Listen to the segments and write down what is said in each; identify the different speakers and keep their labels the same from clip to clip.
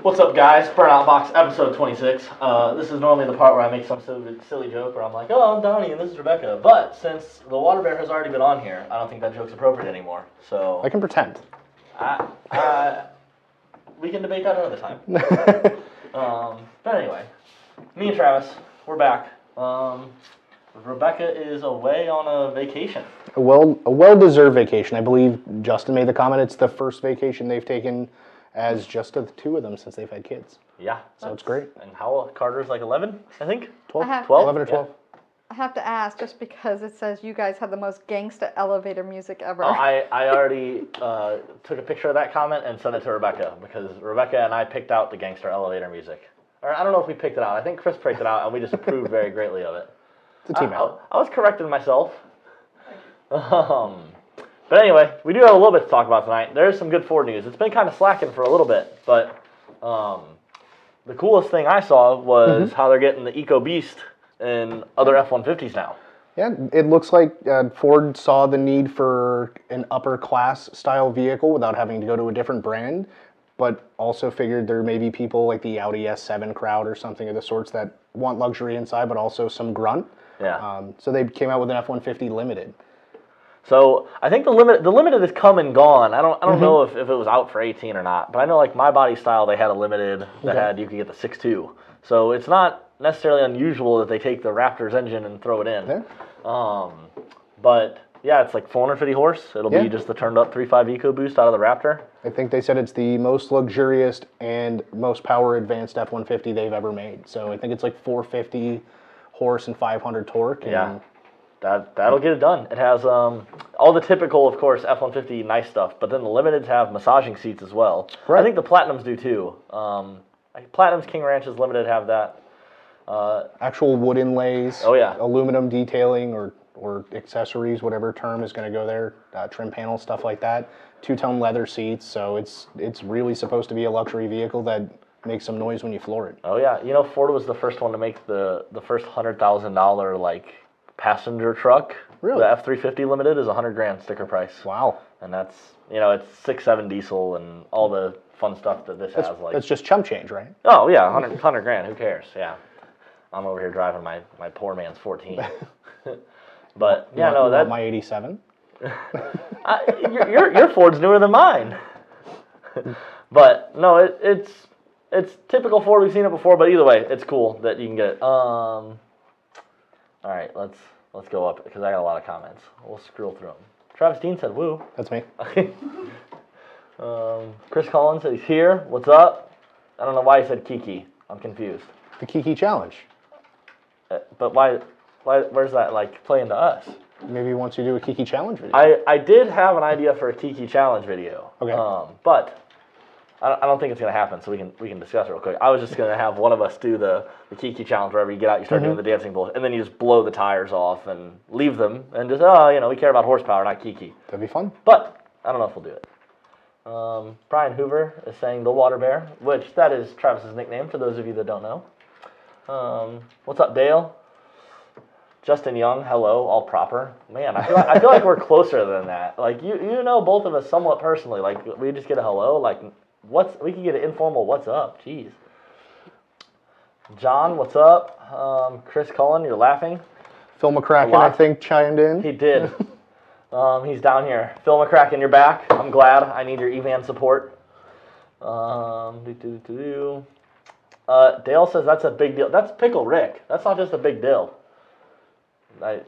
Speaker 1: What's up, guys? Burnout Box episode 26. This is normally the part where I make some silly joke where I'm like, oh, I'm Donnie and this is Rebecca. But since the water bear has already been on here, I don't think that joke's appropriate anymore. So
Speaker 2: I can pretend.
Speaker 1: We can debate that another time. But anyway, me and Travis, we're back. Rebecca is away on a vacation.
Speaker 2: A well-deserved vacation. I believe Justin made the comment. It's the first vacation they've taken as just the two of them since they've had kids.
Speaker 1: Yeah.
Speaker 2: So it's great.
Speaker 1: And how Carter's like 11, I think?
Speaker 2: 12? 11 or 12.
Speaker 3: Yeah. I have to ask, just because it says you guys have the most gangsta elevator music ever.
Speaker 1: Oh, I already took a picture of that comment and sent it to Rebecca, because Rebecca and I picked out the gangster elevator music. Or I don't know if we picked it out. I think Chris picked it out, and we just approved very greatly of it.
Speaker 2: It's a team effort.
Speaker 1: I was correcting myself. But anyway, we do have a little bit to talk about tonight. There's some good Ford news. It's been kind of slacking for a little bit, but the coolest thing I saw was how they're getting the Ecoboost in other F-150s now.
Speaker 2: Yeah, it looks like Ford saw the need for an upper class style vehicle without having to go to a different brand, but also figured there may be people like the Audi S7 crowd or something of the sorts that want luxury inside, but also some grunt.
Speaker 1: Yeah.
Speaker 2: So they came out with an F-150 Limited.
Speaker 1: So I think the limited is come and gone. I don't know if it was out for 18 or not, but I know like my body style they had a limited that had you could get the 6.2. So it's not necessarily unusual that they take the Raptor's engine and throw it in.
Speaker 2: Yeah.
Speaker 1: But yeah, it's like 450 horse. It'll be just the turned up 3.5 Ecoboost out of the Raptor.
Speaker 2: I think they said it's the most luxurious and most power advanced F-150 they've ever made. So I think it's like 450 horse and 500 torque. And
Speaker 1: yeah. That'll get it done. It has all the typical, of course, F-150 nice stuff, but then the Limiteds have massaging seats as well. Right. I think the Platinums do too. Platinums, King Ranches, Limited have that.
Speaker 2: Actual wood inlays.
Speaker 1: Oh yeah.
Speaker 2: Aluminum detailing or accessories, whatever term is going to go there. Trim panels, stuff like that. Two-tone leather seats. So it's really supposed to be a luxury vehicle that makes some noise when you floor it.
Speaker 1: Oh yeah. You know, Ford was the first one to make the first $100,000 like passenger truck.
Speaker 2: Really?
Speaker 1: The F-350 Limited is $100,000 sticker price.
Speaker 2: Wow. And
Speaker 1: that's, you know, it's 6.7 diesel and all the fun stuff that this has. Like,
Speaker 2: that's just chump change, right?
Speaker 1: Oh yeah, $100,000. Who cares? Yeah. I'm over here driving my poor man's 14. But yeah, no, that's
Speaker 2: my 87.
Speaker 1: your Ford's newer than mine. But no, it's typical Ford. We've seen it before, but either way, it's cool that you can get it. All right, let's go up because I got a lot of comments. We'll scroll through them. Travis Dean said, "Woo."
Speaker 2: That's me.
Speaker 1: Chris Collins said he's here. What's up? I don't know why he said Kiki. I'm confused.
Speaker 2: The Kiki Challenge.
Speaker 1: But why? Where's that like playing to us?
Speaker 2: Maybe he wants you to do a Kiki Challenge video.
Speaker 1: I did have an idea for a Kiki Challenge video.
Speaker 2: Okay.
Speaker 1: But I don't think it's going to happen, so we can discuss it real quick. I was just going to have one of us do the Kiki Challenge wherever you get out, you start doing the dancing bullshit, and then you just blow the tires off and leave them, and just, we care about horsepower, not Kiki.
Speaker 2: That'd be fun.
Speaker 1: But I don't know if we'll do it. Brian Hoover is saying the water bear, which that is Travis's nickname, for those of you that don't know. What's up, Dale? Justin Young, hello, all proper. Man, I feel like we're closer than that. Like, you know both of us somewhat personally. Like, we just get a hello, like... we can get an informal what's up. Jeez. John, what's up? Chris Cullen, you're laughing.
Speaker 2: Phil McCracken, I think, chimed in.
Speaker 1: He did. He's down here. Phil McCracken, you're back. I'm glad. I need your EVAN support. Dale says that's a big deal. That's Pickle Rick. That's not just a big deal. I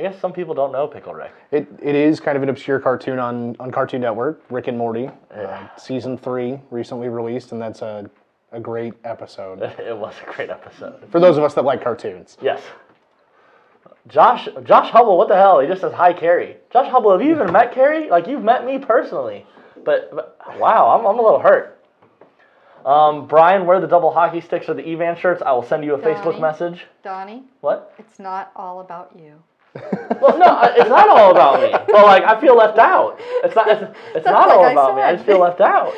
Speaker 1: guess some people don't know Pickle Rick.
Speaker 2: It is kind of an obscure cartoon on Cartoon Network, Rick and Morty. Season 3 recently released, and that's a great episode.
Speaker 1: It was a great episode.
Speaker 2: For those of us that like cartoons.
Speaker 1: Yes. Josh Hubble, what the hell? He just says, hi, Carrie. Josh Hubble, have you even met Carrie? Like, you've met me personally. But wow, I'm a little hurt. Brian, wear the double hockey sticks or the EVAN shirts. I will send you a Facebook message.
Speaker 3: Donnie?
Speaker 1: What?
Speaker 3: It's not all about you.
Speaker 1: Well, no, it's not all about me. But like, I feel left out. It's not all about me. I just feel left out.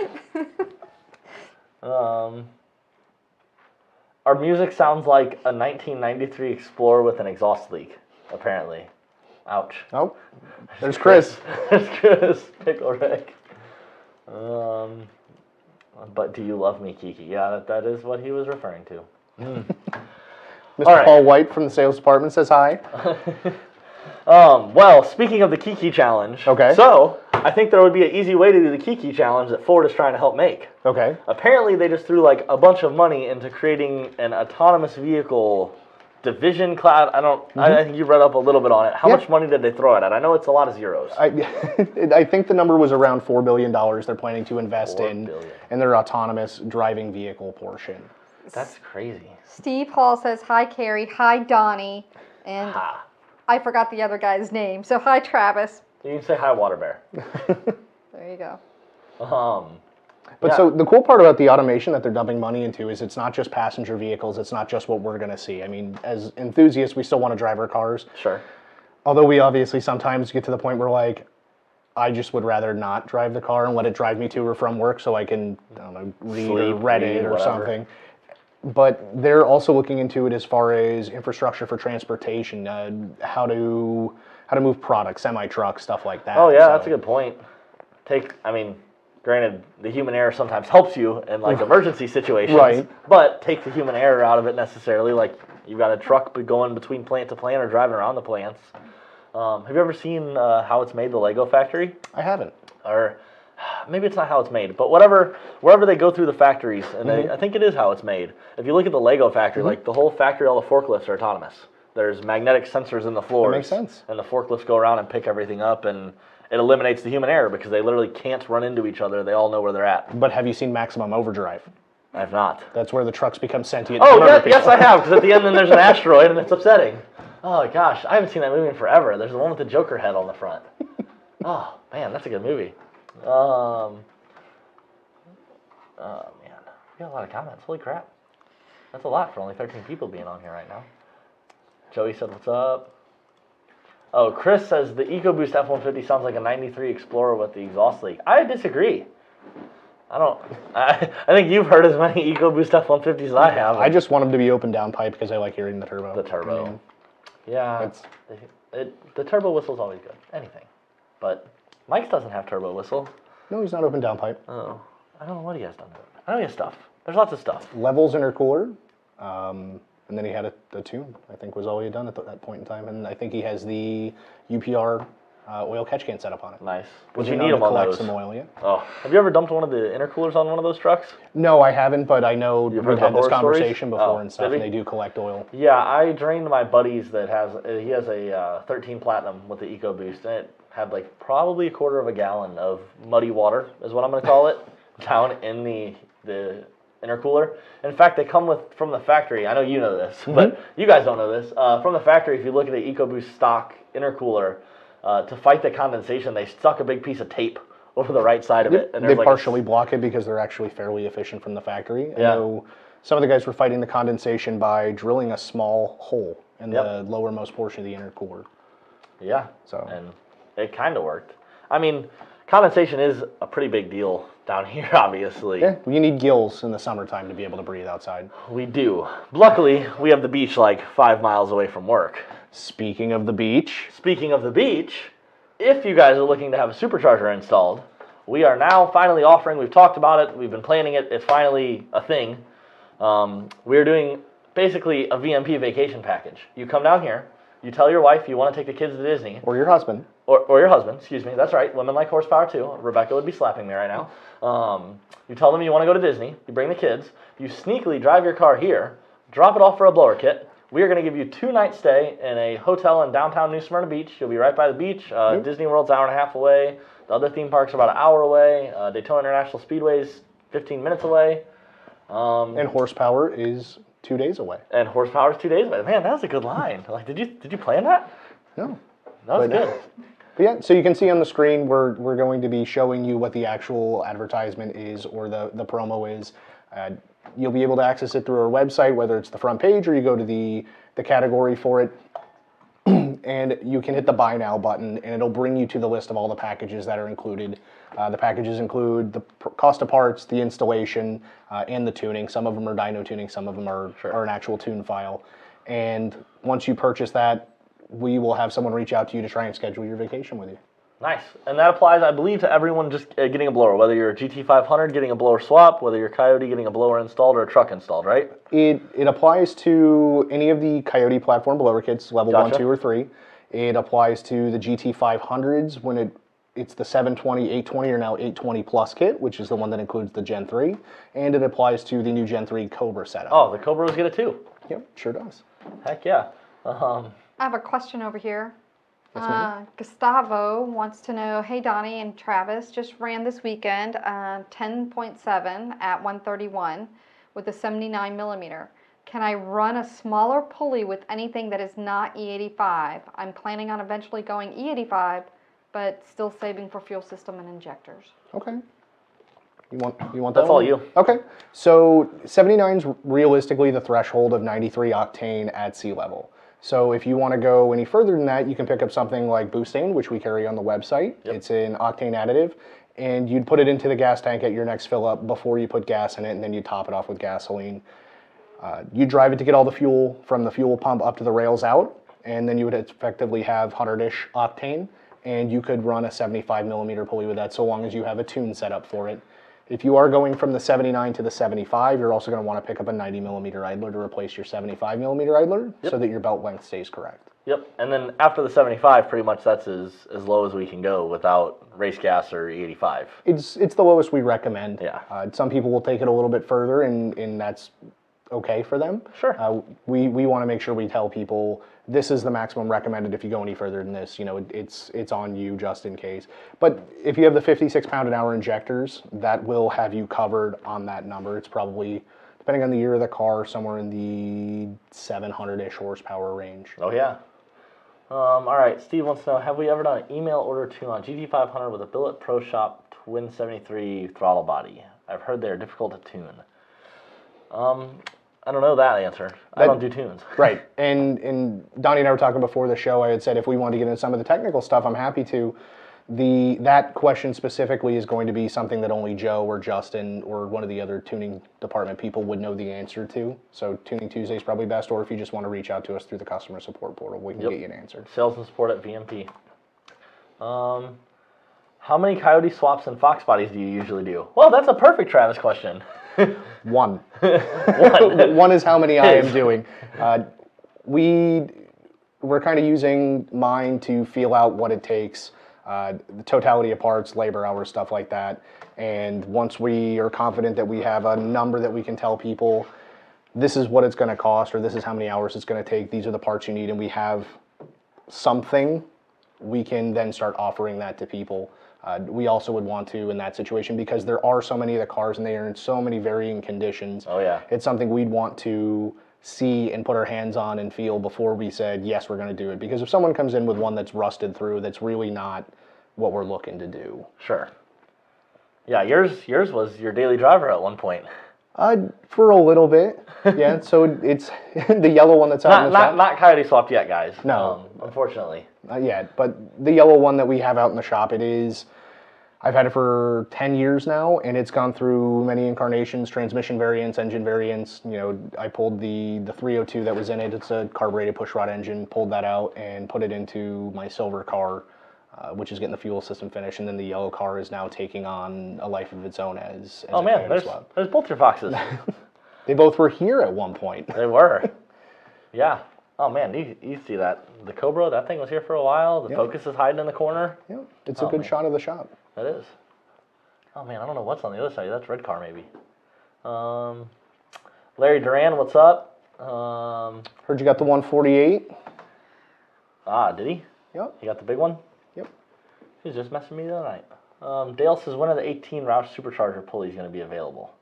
Speaker 1: Our music sounds like a 1993 Explorer with an exhaust leak, apparently. Ouch.
Speaker 2: Oh, there's Chris.
Speaker 1: There's Chris. Pickle Rick. But do you love me, Kiki? Yeah, that is what he was referring to.
Speaker 2: Mr.
Speaker 1: All right.
Speaker 2: Paul White from the sales department says hi.
Speaker 1: Well, speaking of the Kiki challenge,
Speaker 2: Okay.
Speaker 1: So I think there would be an easy way to do the Kiki challenge that Ford is trying to help make.
Speaker 2: Okay.
Speaker 1: Apparently, they just threw like a bunch of money into creating an autonomous vehicle division class. I think you read up a little bit on it. How much money did they throw at it? I know it's a lot of zeros.
Speaker 2: I think the number was around $4 billion they're planning to invest in their autonomous driving vehicle portion.
Speaker 1: That's crazy.
Speaker 3: Steve Hall says, hi, Carrie. Hi, Donnie. And I forgot the other guy's name. So, hi, Travis.
Speaker 1: You can say hi, Water Bear.
Speaker 3: There you go.
Speaker 2: So the cool part about the automation that they're dumping money into is it's not just passenger vehicles. It's not just what we're going to see. I mean, as enthusiasts, we still want to drive our cars.
Speaker 1: Sure.
Speaker 2: Although we obviously sometimes get to the point where, like, I just would rather not drive the car and let it drive me to or from work so I can, I don't know, read or Reddit or something. But they're also looking into it as far as infrastructure for transportation, how to move products, semi-trucks, stuff like that.
Speaker 1: Oh, yeah, that's a good point. Granted, the human error sometimes helps you in like emergency situations,
Speaker 2: right? But
Speaker 1: take the human error out of it necessarily. Like you've got a truck going between plant to plant or driving around the plants. Have you ever seen how it's made, the Lego factory?
Speaker 2: I haven't.
Speaker 1: Or maybe it's not how it's made, but wherever they go through the factories, and I think it is how it's made. If you look at the Lego factory, like the whole factory, all the forklifts are autonomous. There's magnetic sensors in the floors.
Speaker 2: That makes sense.
Speaker 1: And the forklifts go around and pick everything up, and it eliminates the human error because they literally can't run into each other. They all know where they're at.
Speaker 2: But have you seen Maximum Overdrive?
Speaker 1: I have not.
Speaker 2: That's where the trucks become sentient.
Speaker 1: Oh, yes, I have, because at the end then there's an asteroid, and it's upsetting. Oh, gosh, I haven't seen that movie in forever. There's the one with the Joker head on the front. Oh, man, that's a good movie. Oh, man, we got a lot of comments. Holy crap. That's a lot for only 13 people being on here right now. Joey said, what's up? Oh, Chris says the Ecoboost F-150 sounds like a 93 Explorer with the exhaust leak. I disagree. I think you've heard as many Ecoboost F-150s as I have.
Speaker 2: I just want them to be open downpipe because I like hearing the turbo.
Speaker 1: The turbo. The turbo whistle's always good. Anything. But Mike's doesn't have turbo whistle.
Speaker 2: No, he's not open downpipe.
Speaker 1: Oh. I don't know what he has done to it. I know he has stuff. There's lots of stuff.
Speaker 2: Levels intercooler. And then he had a tune, I think was all he had done at that point in time. And I think he has the UPR oil catch can set up on it.
Speaker 1: Nice. Would you need them on those?
Speaker 2: Some oil, yeah.
Speaker 1: Oh, have you ever dumped one of the intercoolers on one of those trucks?
Speaker 2: No, I haven't, but I know we've had this conversation before and stuff,
Speaker 1: and
Speaker 2: they do collect oil.
Speaker 1: Yeah, I drained my buddy's he has a 13 Platinum with the Ecoboost, and it had like probably a quarter of a gallon of muddy water, is what I'm going to call it, down in the intercooler. In fact, they come from the factory. I know you know this, but you guys don't know this. From the factory, if you look at the Ecoboost stock intercooler, to fight the condensation, they stuck a big piece of tape over the right side of it. And
Speaker 2: they partially block it because they're actually fairly efficient from the factory. I know some of the guys were fighting the condensation by drilling a small hole in the lowermost portion of the intercooler.
Speaker 1: Yeah, and it kind of worked. I mean, condensation is a pretty big deal down here, obviously.
Speaker 2: Yeah, you need gills in the summertime to be able to breathe outside.
Speaker 1: We do. Luckily, we have the beach like 5 miles away from work.
Speaker 2: Speaking of the beach,
Speaker 1: if you guys are looking to have a supercharger installed, we are now finally offering, we've talked about it, we've been planning it, it's finally a thing. We're doing basically a VMP Vacation Package. You come down here, you tell your wife you want to take the kids to Disney.
Speaker 2: Or your husband.
Speaker 1: Or your husband, excuse me, that's right, women like horsepower too. Rebecca would be slapping me right now. You tell them you want to go to Disney, you bring the kids, you sneakily drive your car here, drop it off for a blower kit. We are going to give you 2-night stay in a hotel in downtown New Smyrna Beach. You'll be right by the beach. Disney World's an hour and a half away. The other theme parks are about an hour away. Daytona International Speedway's 15 minutes away.
Speaker 2: And horsepower is 2 days away.
Speaker 1: And horsepower is 2 days away. Man, that was a good line. Like, did you plan that?
Speaker 2: No.
Speaker 1: That was good.
Speaker 2: But yeah, so you can see on the screen we're going to be showing you what the actual advertisement is or the promo is. You'll be able to access it through our website, whether it's the front page or you go to the category for it. And you can hit the Buy Now button, and it'll bring you to the list of all the packages that are included. The packages include the cost of parts, the installation, and the tuning. Some of them are dyno tuning, some of them are an actual tune file. And once you purchase that, we will have someone reach out to you to try and schedule your vacation with you.
Speaker 1: Nice. And that applies, I believe, to everyone just getting a blower, whether you're a GT500 getting a blower swap, whether you're Coyote getting a blower installed or a truck installed, right?
Speaker 2: It applies to any of the Coyote platform blower kits, level
Speaker 1: Gotcha.
Speaker 2: 1, 2, or 3. It applies to the GT500s when it's the 720, 820, or now 820 Plus kit, which is the one that includes the Gen 3. And it applies to the new Gen 3 Cobra setup.
Speaker 1: Oh, the Cobras get it too.
Speaker 2: Yep, sure does.
Speaker 1: Heck yeah.
Speaker 3: I have a question over here.
Speaker 2: Yes, ma'am.
Speaker 3: Gustavo wants to know, hey Donnie and Travis, just ran this weekend 10.7 at 131 with a 79 millimeter. Can I run a smaller pulley with anything that is not E85? I'm planning on eventually going E85, but still saving for fuel system and injectors.
Speaker 2: Okay. You want that
Speaker 1: That's all you.
Speaker 2: Okay. So 79 is realistically the threshold of 93 octane at sea level. So if you want to go any further than that, you can pick up something like Boostane, which we carry on the website.
Speaker 1: Yep.
Speaker 2: It's an octane additive, and you'd put it into the gas tank at your next fill up before you put gas in it, and then you top it off with gasoline. You drive it to get all the fuel from the fuel pump up to the rails out, and then you would effectively have 100-ish octane, and you could run a 75 millimeter pulley with that so long as you have a tune set up for it. If you are going from the 79 to the 75, you're also going to want to pick up a 90 millimeter idler to replace your 75 millimeter idler so that your belt length stays correct.
Speaker 1: Yep, and then after the 75, pretty much that's as low as we can go without race gas or E85.
Speaker 2: It's the lowest we recommend.
Speaker 1: Yeah.
Speaker 2: Some people will take it a little bit further, and that's okay for them.
Speaker 1: Sure.
Speaker 2: We want to make sure we tell people this is the maximum recommended. If you go any further than this, it's on you just in case. But if you have the 56 pound an hour injectors, that will have you covered on that number. It's probably, depending on the year of the car, somewhere in the 700-ish horsepower range.
Speaker 1: Oh yeah. All right, Steve wants to know, have we ever done an email order tune on GT500 with a Billet Pro Shop Twin 73 throttle body? I've heard they're difficult to tune. I don't know that answer. I don't do tunes.
Speaker 2: Right, and Donnie and I were talking before the show. I had said if we wanted to get into some of the technical stuff, I'm happy to. That question specifically is going to be something that only Joe or Justin or one of the other tuning department people would know the answer to. So Tuning Tuesday is probably best, or if you just want to reach out to us through the customer support portal, we can get you an answer.
Speaker 1: Sales and support at VMP. How many Coyote swaps and Fox bodies do you usually do? Well, that's a perfect Travis question.
Speaker 2: One.
Speaker 1: One.
Speaker 2: One is how many I am doing. We're kind of using mine to feel out what it takes, the totality of parts, labor hours, stuff like that. And once we are confident that we have a number that we can tell people, this is what it's going to cost, or this is how many hours it's going to take, these are the parts you need, and we have something, we can then start offering that to people. We also would want to in that situation, because there are so many of the cars and they are in so many varying conditions.
Speaker 1: Oh yeah.
Speaker 2: It's something we'd want to see and put our hands on and feel before we said, yes, we're going to do it. Because if someone comes in with one that's rusted through, that's really not what we're looking to do.
Speaker 1: Sure. Yeah, yours was your daily driver at one point.
Speaker 2: For a little bit, yeah. So it's the yellow one that's out in the shop.
Speaker 1: Not Coyote swapped yet, guys.
Speaker 2: No.
Speaker 1: Unfortunately.
Speaker 2: Not yet, but the yellow one that we have out in the shop, I've had it for 10 years now, and it's gone through many incarnations, transmission variants, engine variants. I pulled the 302 that was in it. It's a carbureted pushrod engine, pulled that out and put it into my silver car, which is getting the fuel system finished, and then the yellow car is now taking on a life of its own as
Speaker 1: oh man, there's both your Foxes.
Speaker 2: They both were here at one point.
Speaker 1: They were. Yeah. Oh man, you see that. The Cobra, that thing was here for a while. The Focus is hiding in the corner.
Speaker 2: Yeah, it's a good shot of the shop.
Speaker 1: That is. Oh man, I don't know what's on the other side. That's red car maybe. Larry Duran, what's up?
Speaker 2: Heard you got the 148.
Speaker 1: Ah, did he?
Speaker 2: Yep.
Speaker 1: He got the big one?
Speaker 2: Yep.
Speaker 1: He was just messing me the other night. Dale says, when are the 18 Roush Supercharger pulleys going to be available?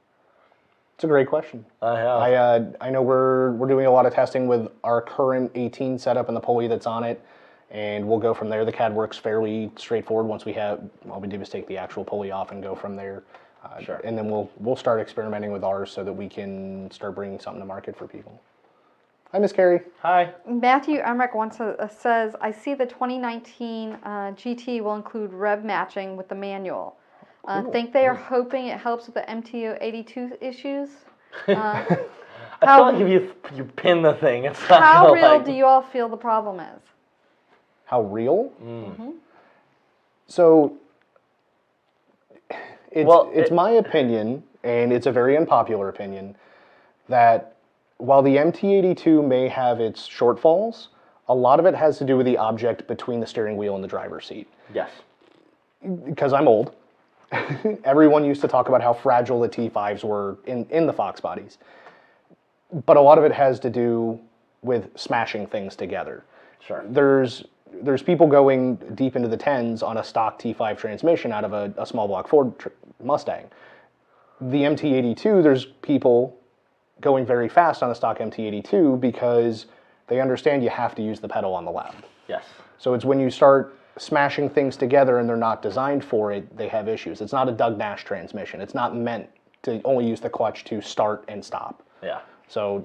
Speaker 2: It's a great question.
Speaker 1: Yeah.
Speaker 2: I know we're doing a lot of testing with our current 18 setup and the pulley that's on it, and we'll go from there. The CAD works fairly straightforward. Once all we do is take the actual pulley off and go from there.
Speaker 1: Sure.
Speaker 2: And then we'll start experimenting with ours so that we can start bringing something to market for people. Hi, Miss Carrie.
Speaker 1: Hi.
Speaker 3: Matthew Emmerich says, I see the 2019 GT will include rev matching with the manual. Think they are hoping it helps with the MTO 82 issues?
Speaker 1: I feel like if you pin the thing, it's not
Speaker 3: how
Speaker 1: gonna,
Speaker 3: real
Speaker 1: like...
Speaker 3: do you all feel the problem is?
Speaker 2: How real?
Speaker 1: Mm.
Speaker 2: So it's
Speaker 1: Well,
Speaker 2: my opinion, and it's a very unpopular opinion, that while the MT82 may have its shortfalls, a lot of it has to do with the object between the steering wheel and the driver's seat.
Speaker 1: yes.
Speaker 2: Because I'm old, everyone used to talk about how fragile the T5s were in the Fox bodies. But a lot of it has to do with smashing things together.
Speaker 1: Sure.
Speaker 2: There's people going deep into the tens on a stock T5 transmission out of a small block Ford Mustang. The MT82, there's people going very fast on a stock MT82 because they understand you have to use the pedal on the left.
Speaker 1: Yes.
Speaker 2: So it's when you start smashing things together and they're not designed for it, they have issues. It's not a Doug Nash transmission. It's not meant to only use the clutch to start and stop.
Speaker 1: Yeah.
Speaker 2: So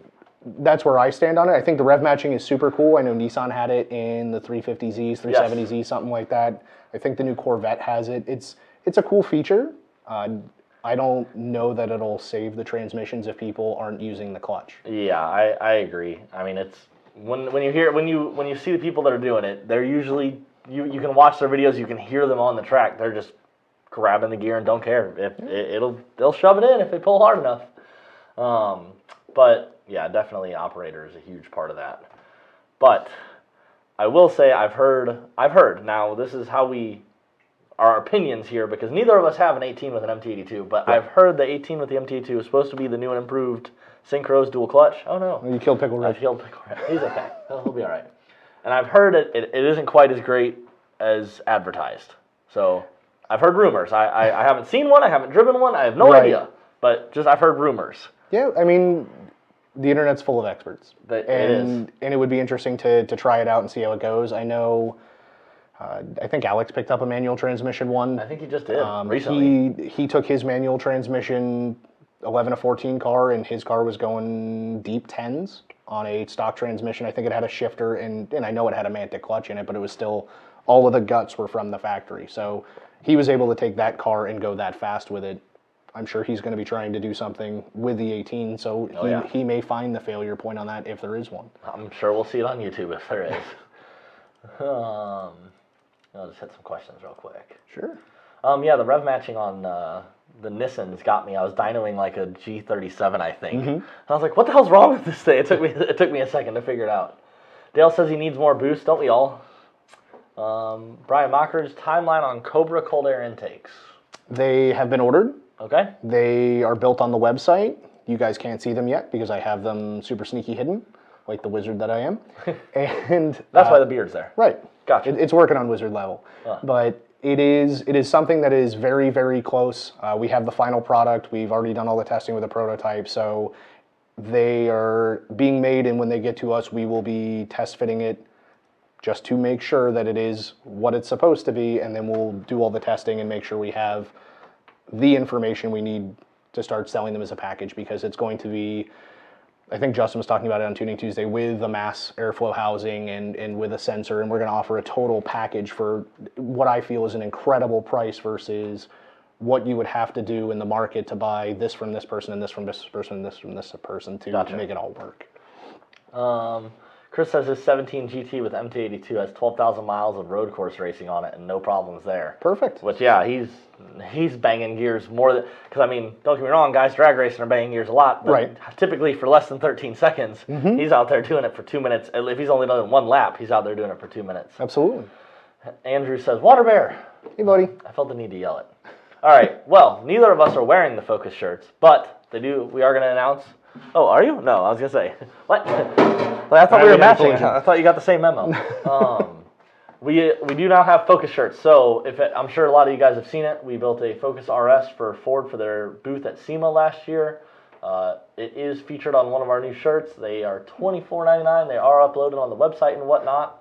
Speaker 2: that's where I stand on it. I think the rev matching is super cool. I know Nissan had it in the 350Zs, 370Z, something like that. I think the new Corvette has it. It's a cool feature. I don't know that it'll save the transmissions if people aren't using the clutch.
Speaker 1: Yeah, I agree. I mean, it's when you see the people that are doing it, they're usually you can watch their videos, you can hear them on the track. They're just grabbing the gear and don't care if they'll shove it in if they pull hard enough. But yeah, definitely operator is a huge part of that. But I will say I've heard now this is how our opinions here, because neither of us have an 18 with an MT82, but right. I've heard the 18 with the MT82 is supposed to be the new and improved Synchros dual clutch. Oh no.
Speaker 2: You killed Pickle Rick.
Speaker 1: I killed Pickle Rick. He's okay. He'll be all right. And I've heard it isn't quite as great as advertised. So I've heard rumors. I haven't seen one. I haven't driven one. I have no idea. But just I've heard rumors.
Speaker 2: Yeah, I mean, the internet's full of experts.
Speaker 1: And
Speaker 2: it would be interesting to try it out and see how it goes. I know, I think Alex picked up a manual transmission one.
Speaker 1: I think he just did recently.
Speaker 2: He took his manual transmission 11 to 14 car, and his car was going deep tens on a stock transmission. I think it had a shifter, and I know it had a Mantic clutch in it, but it was still, all of the guts were from the factory. So he was able to take that car and go that fast with it. I'm sure he's going to be trying to do something with the 18, so he may find the failure point on that if there is one.
Speaker 1: I'm sure we'll see it on YouTube if there is. I'll just hit some questions real quick.
Speaker 2: Sure.
Speaker 1: Yeah, the rev matching on the Nissans got me. I was dynoing like a G37, I think. And I was like, what the hell's wrong with this thing? It took me a second to figure it out. Dale says he needs more boost. Don't we all? Brian Mockridge, timeline on Cobra cold air intakes.
Speaker 2: They have been ordered.
Speaker 1: Okay.
Speaker 2: They are built on the website. You guys can't see them yet because I have them super sneaky hidden, like the wizard that I am. And
Speaker 1: that's why the beard's there.
Speaker 2: Right.
Speaker 1: Gotcha.
Speaker 2: It's working on wizard level. But it is something that is very, very close. We have the final product. We've already done all the testing with the prototype. So they are being made, and when they get to us, we will be test fitting it just to make sure that it is what it's supposed to be, and then we'll do all the testing and make sure we have the information we need to start selling them as a package, because it's going to be, I think Justin was talking about it on Tuning Tuesday, with the mass airflow housing and with a sensor, and we're going to offer a total package for what I feel is an incredible price versus what you would have to do in the market to buy this from this person and this from this person and this from this person to make it all work.
Speaker 1: Chris says his 17 GT with MT82 has 12,000 miles of road course racing on it and no problems there.
Speaker 2: Perfect.
Speaker 1: Which, yeah, he's banging gears more than, because I mean, don't get me wrong, guys drag racing are banging gears a lot, but
Speaker 2: right.
Speaker 1: Typically for less than 13 seconds, he's out there doing it for 2 minutes. If he's only done one lap, he's out there doing it for 2 minutes.
Speaker 2: Absolutely.
Speaker 1: Andrew says, Water Bear.
Speaker 2: Hey, buddy.
Speaker 1: I felt the need to yell it. All right, well, neither of us are wearing the Focus shirts, but we are going to announce. Oh, are you? No, I was going to say. What? I thought we were matching. I thought you got the same memo. We do now have Focus shirts. So I'm sure a lot of you guys have seen it. We built a Focus RS for Ford for their booth at SEMA last year. It is featured on one of our new shirts. They are $24.99. They are uploaded on the website and whatnot.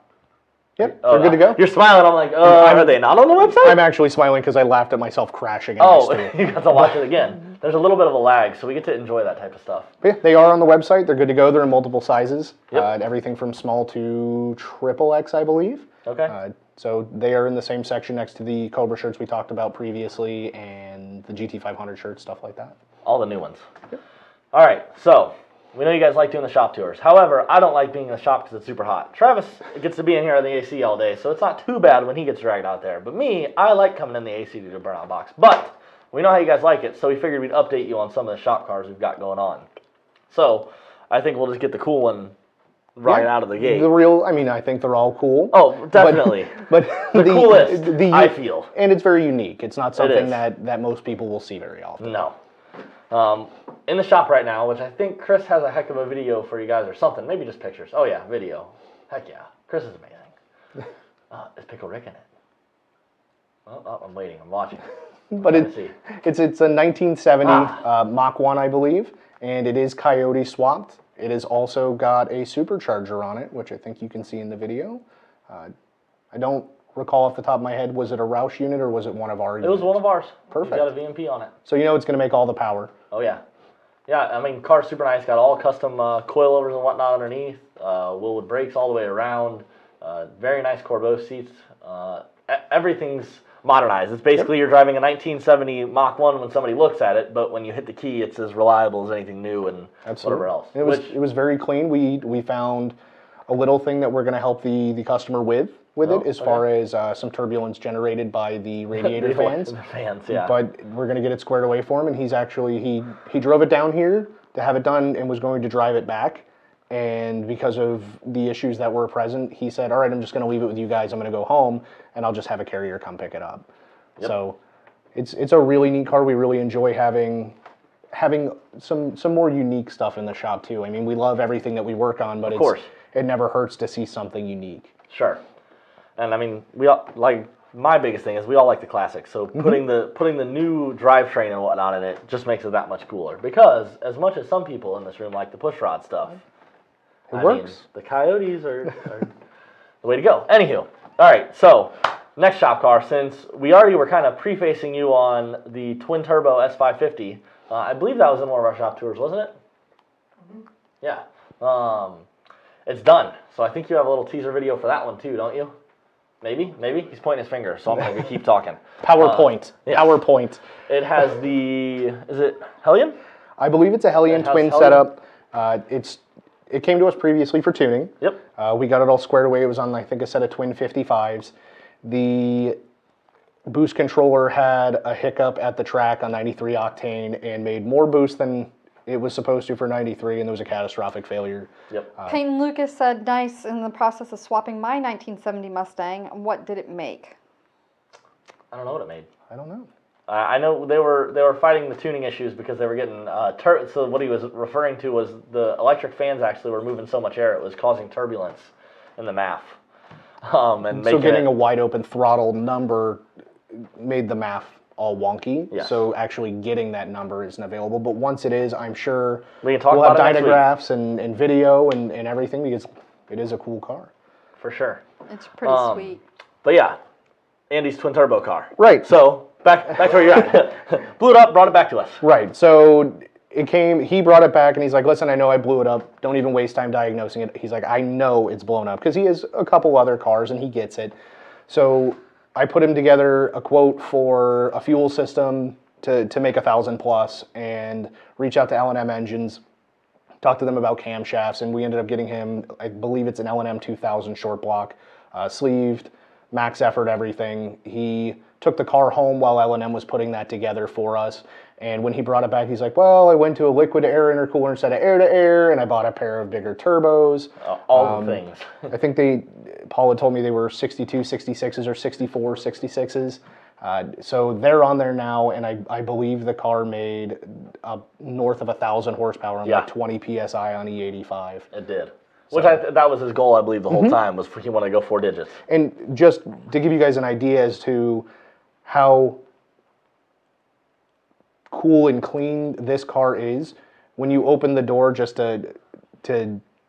Speaker 2: Yep, they're good to go.
Speaker 1: You're smiling. I'm like, are they not on the website?
Speaker 2: I'm actually smiling because I laughed at myself crashing.
Speaker 1: Oh, you got to watch it again. There's a little bit of a lag, so we get to enjoy that type of stuff.
Speaker 2: But yeah, they are on the website. They're good to go. They're in multiple sizes.
Speaker 1: Yep.
Speaker 2: Everything from small to XXX, I believe.
Speaker 1: Okay.
Speaker 2: So they are in the same section next to the Cobra shirts we talked about previously and the GT500 shirts, stuff like that.
Speaker 1: All the new ones. Yep. All right, so We know you guys like doing the shop tours. However, I don't like being in the shop because it's super hot. Travis gets to be in here in the AC all day, so it's not too bad when he gets dragged out there. But me, I like coming in the AC to do the Burnout Box. But we know how you guys like it, so we figured we'd update you on some of the shop cars we've got going on. So I think we'll just get the cool one right out of the gate.
Speaker 2: I think they're all cool.
Speaker 1: Oh, definitely.
Speaker 2: But
Speaker 1: the coolest, I feel.
Speaker 2: And it's very unique. It's not something that most people will see very often.
Speaker 1: No. In the shop right now, which I think Chris has a heck of a video for you guys or something. Maybe just pictures. Oh, yeah, video. Heck yeah. Chris is amazing. Is Pickle Rick in it? Oh, I'm waiting. I'm watching.
Speaker 2: But it's a 1970 Mach 1, I believe, and it is Coyote swapped. It has also got a supercharger on it, which I think you can see in the video. I don't recall off the top of my head, was it a Roush unit or was it one of our units?
Speaker 1: It was one of ours.
Speaker 2: Perfect.
Speaker 1: It's got a VMP on it.
Speaker 2: So you know it's going to make all the power.
Speaker 1: Oh, yeah. Yeah, I mean, car's super nice. Got all custom coilovers and whatnot underneath. Willwood brakes all the way around. Very nice Corbeau seats. Everything's modernized. It's basically you're driving a 1970 Mach 1 when somebody looks at it, but when you hit the key, it's as reliable as anything new and whatever else.
Speaker 2: It was very clean. We found a little thing that we're going to help the customer with it as far as some turbulence generated by the radiator fans.
Speaker 1: The fans, yeah.
Speaker 2: But we're going to get it squared away for him, and he's actually, he drove it down here to have it done and was going to drive it back. And because of the issues that were present, he said, all right, I'm just going to leave it with you guys. I'm going to go home, and I'll just have a carrier come pick it up. Yep. So it's a really neat car. We really enjoy having some more unique stuff in the shop, too. I mean, we love everything that we work on, but it never hurts to see something unique.
Speaker 1: Sure. And I mean, we all, like, my biggest thing is we all like the classics. So putting the new drivetrain and whatnot in it just makes it that much cooler. Because as much as some people in this room like the push rod stuff,
Speaker 2: it works.
Speaker 1: The Coyotes are the way to go. Anywho, all right. So next shop car, since we already were kind of prefacing you on the twin turbo S550, I believe that was in one of our shop tours, wasn't it? Mm-hmm. Yeah. It's done. So I think you have a little teaser video for that one too, don't you? Maybe. He's pointing his finger, so I'm going to keep talking.
Speaker 2: PowerPoint.
Speaker 1: Yes. PowerPoint. It has is it Hellion?
Speaker 2: I believe it's a Hellion twin setup. It came to us previously for tuning.
Speaker 1: Yep.
Speaker 2: We got it all squared away. It was on, I think, a set of twin 55s. The boost controller had a hiccup at the track on 93 octane and made more boost than it was supposed to for 93, and there was a catastrophic failure.
Speaker 1: Yep.
Speaker 3: Payne Lucas said, nice, in the process of swapping my 1970 Mustang. What did it make?
Speaker 1: I don't know what it made.
Speaker 2: I don't know.
Speaker 1: I know they were fighting the tuning issues because they were getting so what he was referring to was the electric fans actually were moving so much air it was causing turbulence in the MAF.
Speaker 2: So getting a wide open throttle number made the MAF all wonky.
Speaker 1: Yes.
Speaker 2: So actually getting that number isn't available. But once it is, I'm sure
Speaker 1: we'll
Speaker 2: have dynagraphs and video and everything because it is a cool car.
Speaker 1: For sure.
Speaker 3: It's pretty sweet.
Speaker 1: But yeah, Andy's twin turbo car.
Speaker 2: Right.
Speaker 1: So back to where you're at. Blew it up, brought it back to us.
Speaker 2: Right. So he brought it back and he's like, listen, I know I blew it up. Don't even waste time diagnosing it. He's like, I know it's blown up because he has a couple other cars and he gets it. So I put him together a quote for a fuel system to make 1,000 plus and reach out to L&M Engines, talk to them about camshafts, and we ended up getting him, I believe it's an L&M 2000 short block, sleeved, max effort, everything. He took the car home while L&M was putting that together for us, and when he brought it back, he's like, well, I went to a liquid to air intercooler instead of air to air, and I bought a pair of bigger turbos.
Speaker 1: All the things.
Speaker 2: I think Paul had told me they were 62 66s or 64 66s. So they're on there now, and I believe the car made north of 1,000 horsepower and like 20 PSI on E85.
Speaker 1: It did. Which that was his goal, I believe, the whole time, was he wanted to go 4 digits.
Speaker 2: And just to give you guys an idea as to how cool and clean this car is, when you open the door just to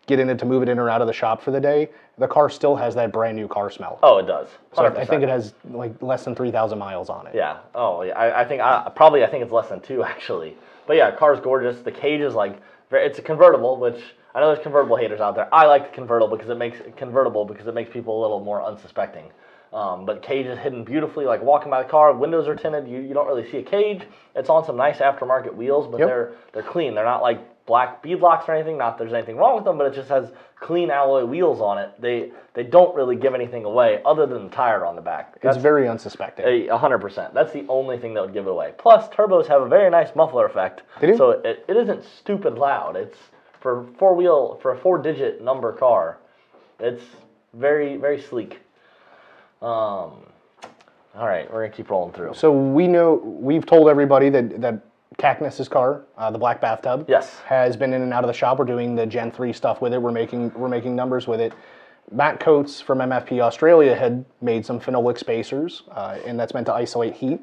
Speaker 2: get in it to move it in or out of the shop for the day, the car still has that brand new car smell.
Speaker 1: Oh, it does. 100%.
Speaker 2: So I think it has like less than 3,000 miles on it.
Speaker 1: Yeah. Oh, yeah. I think it's less than 2 actually. But yeah, car's gorgeous. The cage is like it's a convertible, which I know there's convertible haters out there. I like the convertible because it makes people a little more unsuspecting. But cage is hidden beautifully. Like walking by the car, windows are tinted. You don't really see a cage. It's on some nice aftermarket wheels, but they're clean. They're not like black bead locks or anything. Not that there's anything wrong with them, but it just has clean alloy wheels on it. They don't really give anything away other than the tire on the back.
Speaker 2: It's very unsuspecting.
Speaker 1: 100%. That's the only thing that would give it away. Plus, turbos have a very nice muffler effect.
Speaker 2: They do?
Speaker 1: So it isn't stupid loud. It's for a 4-digit number car. It's very, very sleek. All right, we're gonna keep rolling through.
Speaker 2: So we've told everybody that Cactus's car, the black bathtub,
Speaker 1: Yes.
Speaker 2: has been in and out of the shop. We're doing the Gen 3 stuff with it. We're making numbers with it. Matt Coates from MFP Australia had made some phenolic spacers, and that's meant to isolate heat.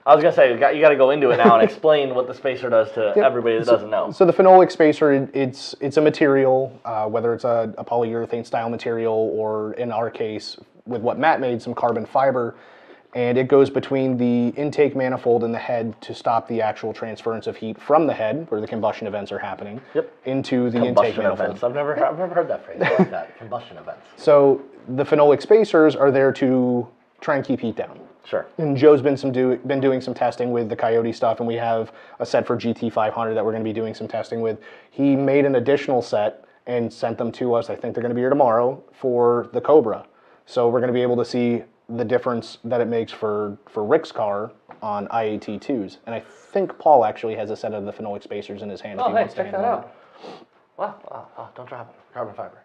Speaker 1: I was gonna say you got to go into it now and explain what the spacer does to everybody that doesn't know.
Speaker 2: So the phenolic spacer, it's a material, whether it's a polyurethane style material or in our case, with what Matt made, some carbon fiber. And it goes between the intake manifold and the head to stop the actual transference of heat from the head, where the combustion events are happening, into the intake manifold.
Speaker 1: Events. I've never heard that phrase. I like that. Combustion events.
Speaker 2: So the phenolic spacers are there to try and keep heat down.
Speaker 1: Sure.
Speaker 2: And Joe's been doing some testing with the Coyote stuff, and we have a set for GT500 that we're going to be doing some testing with. He made an additional set and sent them to us. I think they're going to be here tomorrow for the Cobra. So we're going to be able to see the difference that it makes for Rick's car on IAT2s. And I think Paul actually has a set of the phenolic spacers in his hand.
Speaker 1: Oh, hey, check that out. Wow, don't drop it. Carbon fiber.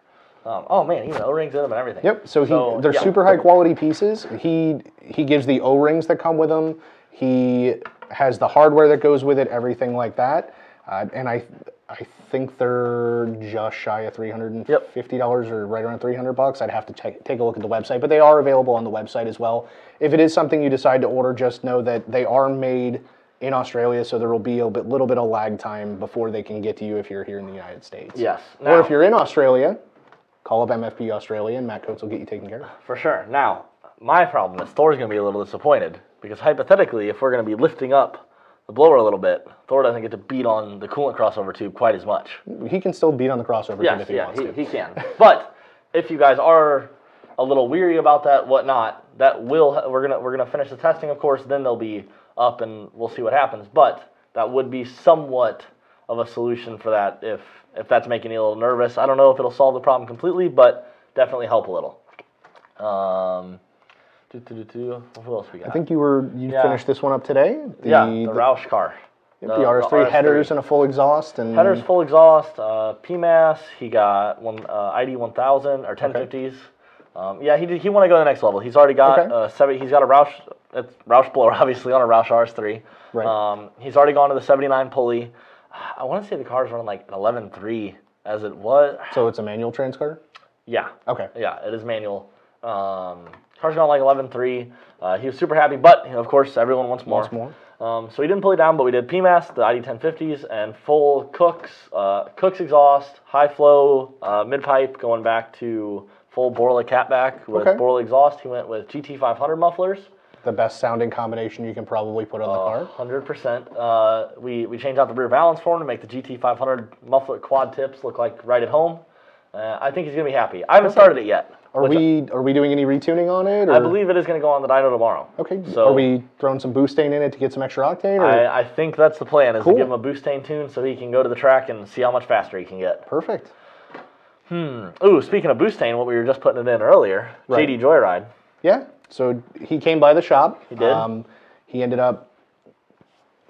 Speaker 1: Oh man, even O-rings in them and everything.
Speaker 2: Yep, so they're super high quality pieces. He gives the O-rings that come with them. He has the hardware that goes with it, everything like that. And I think they're just shy of $350 or right around $300. I'd have to take a look at the website, but they are available on the website as well. If it is something you decide to order, just know that they are made in Australia, so there will be a little bit of lag time before they can get to you if you're here in the United States.
Speaker 1: Yes.
Speaker 2: Or if you're in Australia, call up MFP Australia and Matt Coates will get you taken care of.
Speaker 1: For sure. Now, my problem is Thor's going to be a little disappointed because hypothetically, if we're going to be lifting up the blower a little bit, Thor doesn't get to beat on the coolant crossover tube quite as much.
Speaker 2: He can still beat on the crossover tube if he wants to.
Speaker 1: He can. But if you guys are a little weary about that, whatnot, we're gonna finish the testing, of course. Then they'll be up, and we'll see what happens. But that would be somewhat of a solution for that if that's making you a little nervous. I don't know if it'll solve the problem completely, but definitely help a little. What else we got?
Speaker 2: I think you finished this one up today.
Speaker 1: The Roush car.
Speaker 2: The RS3 headers and a full exhaust. And
Speaker 1: headers, full exhaust, PMAS. He got one ID 1000 or 1050s. He want to go to the next level. He's already got he's got a Roush blower, obviously, on a Roush RS3.
Speaker 2: Right.
Speaker 1: He's already gone to the 79 pulley. I want to say the car's running like an 11.3 as it was.
Speaker 2: So it's a manual trans car?
Speaker 1: Yeah.
Speaker 2: Okay.
Speaker 1: Yeah, it is manual. Car's gone like 11.3. He was super happy, but of course everyone wants more. So he didn't pull it down, but we did PMAS, the ID 1050s, and full Cook's exhaust, high flow, mid pipe, going back to full Borla catback with Borla exhaust. He went with GT500 mufflers.
Speaker 2: The best sounding combination you can probably put on the car.
Speaker 1: 100%. We changed out the rear valance for him to make the GT500 muffler quad tips look like right at home. I think he's gonna be happy. I haven't started it yet.
Speaker 2: Are we doing any retuning on it? Or?
Speaker 1: I believe it is going to go on the dyno tomorrow.
Speaker 2: Okay. So are we throwing some boost-tane in it to get some extra octane? Or?
Speaker 1: I think that's the plan, is to give him a boost-tane tune so he can go to the track and see how much faster he can get.
Speaker 2: Perfect.
Speaker 1: Ooh, speaking of boost-tane, what we were just putting it in earlier, JD Joyride.
Speaker 2: Yeah. So he came by the shop.
Speaker 1: He did.
Speaker 2: He ended up.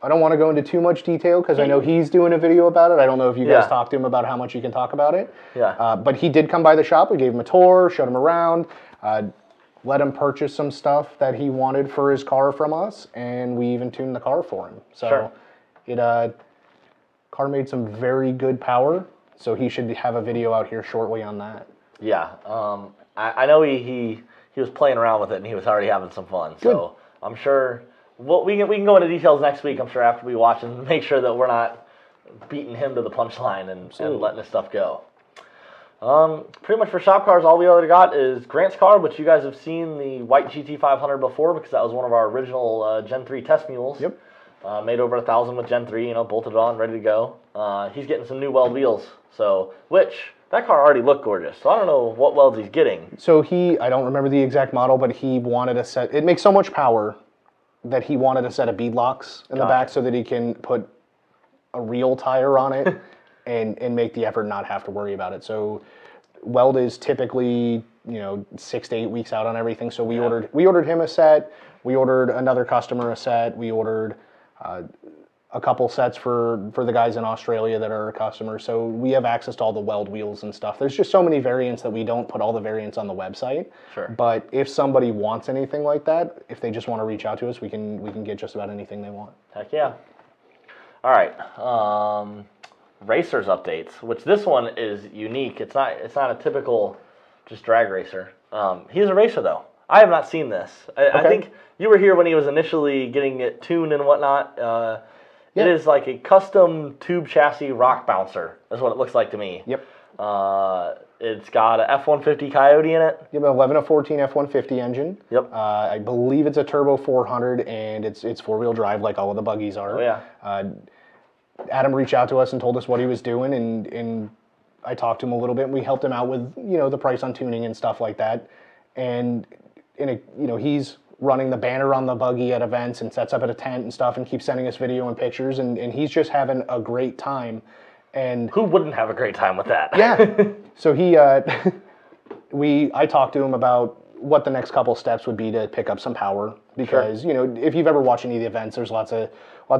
Speaker 2: I don't want to go into too much detail because I know he's doing a video about it. I don't know if you guys talked to him about how much you can talk about it.
Speaker 1: Yeah.
Speaker 2: But he did come by the shop. We gave him a tour, showed him around, let him purchase some stuff that he wanted for his car from us, and we even tuned the car for him. So car made some very good power. So he should have a video out here shortly on that.
Speaker 1: Yeah. I know he was playing around with it and he was already having some fun.
Speaker 2: Good.
Speaker 1: So I'm sure. Well, we can go into details next week, I'm sure, after we watch and make sure that we're not beating him to the punchline and letting this stuff go. Pretty much for shop cars, all we already got is Grant's car, which you guys have seen the white GT500 before because that was one of our original Gen 3 test mules.
Speaker 2: Yep.
Speaker 1: Made over 1,000 with Gen 3, bolted on, ready to go. He's getting some new weld wheels, that car already looked gorgeous, so I don't know what welds he's getting.
Speaker 2: So I don't remember the exact model, but he wanted a set. It makes so much power that he wanted a set of bead locks in the back so that he can put a real tire on it and make the effort not have to worry about it. So weld is typically 6 to 8 weeks out on everything. So we ordered him a set. We ordered another customer a set. We ordered a couple sets for the guys in Australia that are our customers. So we have access to all the weld wheels and stuff. There's just so many variants that we don't put all the variants on the website.
Speaker 1: Sure.
Speaker 2: But if somebody wants anything like that, if they just want to reach out to us, we can get just about anything they want.
Speaker 1: Heck yeah. All right. Racers updates, which this one is unique. It's not a typical just drag racer. He's a racer though. I have not seen this. I think you were here when he was initially getting it tuned and whatnot. It is like a custom tube chassis rock bouncer. That's what it looks like to me.
Speaker 2: Yep.
Speaker 1: It's got a F-150 Coyote in it.
Speaker 2: You have an 11 of 14 F-150 engine.
Speaker 1: Yep.
Speaker 2: I believe it's a turbo 400, and it's four-wheel drive like all of the buggies are.
Speaker 1: Oh yeah.
Speaker 2: Adam reached out to us and told us what he was doing, and I talked to him a little bit, and we helped him out with the price on tuning and stuff like that. And he's running the banner on the buggy at events and sets up at a tent and stuff and keeps sending us video and pictures, and he's just having a great time. And
Speaker 1: who wouldn't have a great time with that?
Speaker 2: Yeah. So I talked to him about what the next couple steps would be to pick up some power, because if you've ever watched any of the events, there's lots of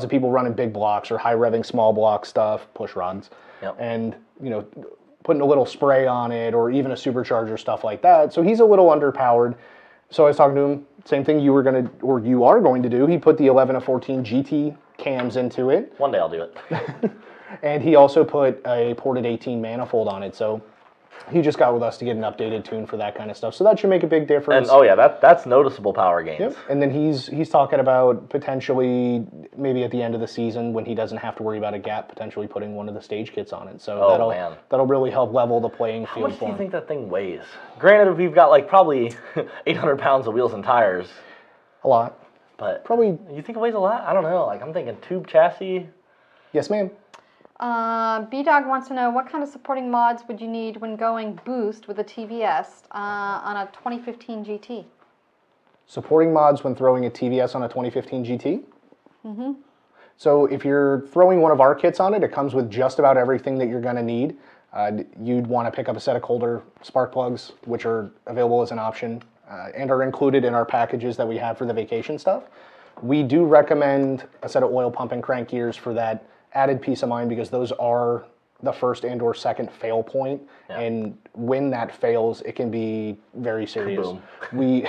Speaker 2: people running big blocks or high revving small block stuff, push rods, and putting a little spray on it or even a supercharger, stuff like that. So he's a little underpowered. So I was talking to him, same thing you are going to do. He put the 11 of 14 GT cams into it.
Speaker 1: One day I'll do it.
Speaker 2: And he also put a ported 18 manifold on it. So he just got with us to get an updated tune for that kind of stuff. So that should make a big difference.
Speaker 1: And that's noticeable power gains.
Speaker 2: Yep. And then he's talking about potentially maybe at the end of the season, when he doesn't have to worry about a gap, potentially putting one of the stage kits on it. So that'll really help level the playing field.
Speaker 1: How much do you think that thing weighs? Granted, we've got like probably 800 pounds of wheels and tires.
Speaker 2: A lot.
Speaker 1: But
Speaker 2: probably. You
Speaker 1: think it weighs a lot? I don't know. Like, I'm thinking tube chassis.
Speaker 2: Yes, ma'am.
Speaker 3: B-Dog wants to know, what kind of supporting mods would you need when going boost with a TVS on a 2015 GT?
Speaker 2: Supporting mods when throwing a TVS on a 2015 GT? Mm-hmm. So if you're throwing one of our kits on it, it comes with just about everything that you're going to need. You'd want to pick up a set of Coulter spark plugs, which are available as an option and are included in our packages that we have for the vacation stuff. We do recommend a set of oil pump and crank gears for that added peace of mind, because those are the first and or second fail point, and when that fails, it can be very serious. We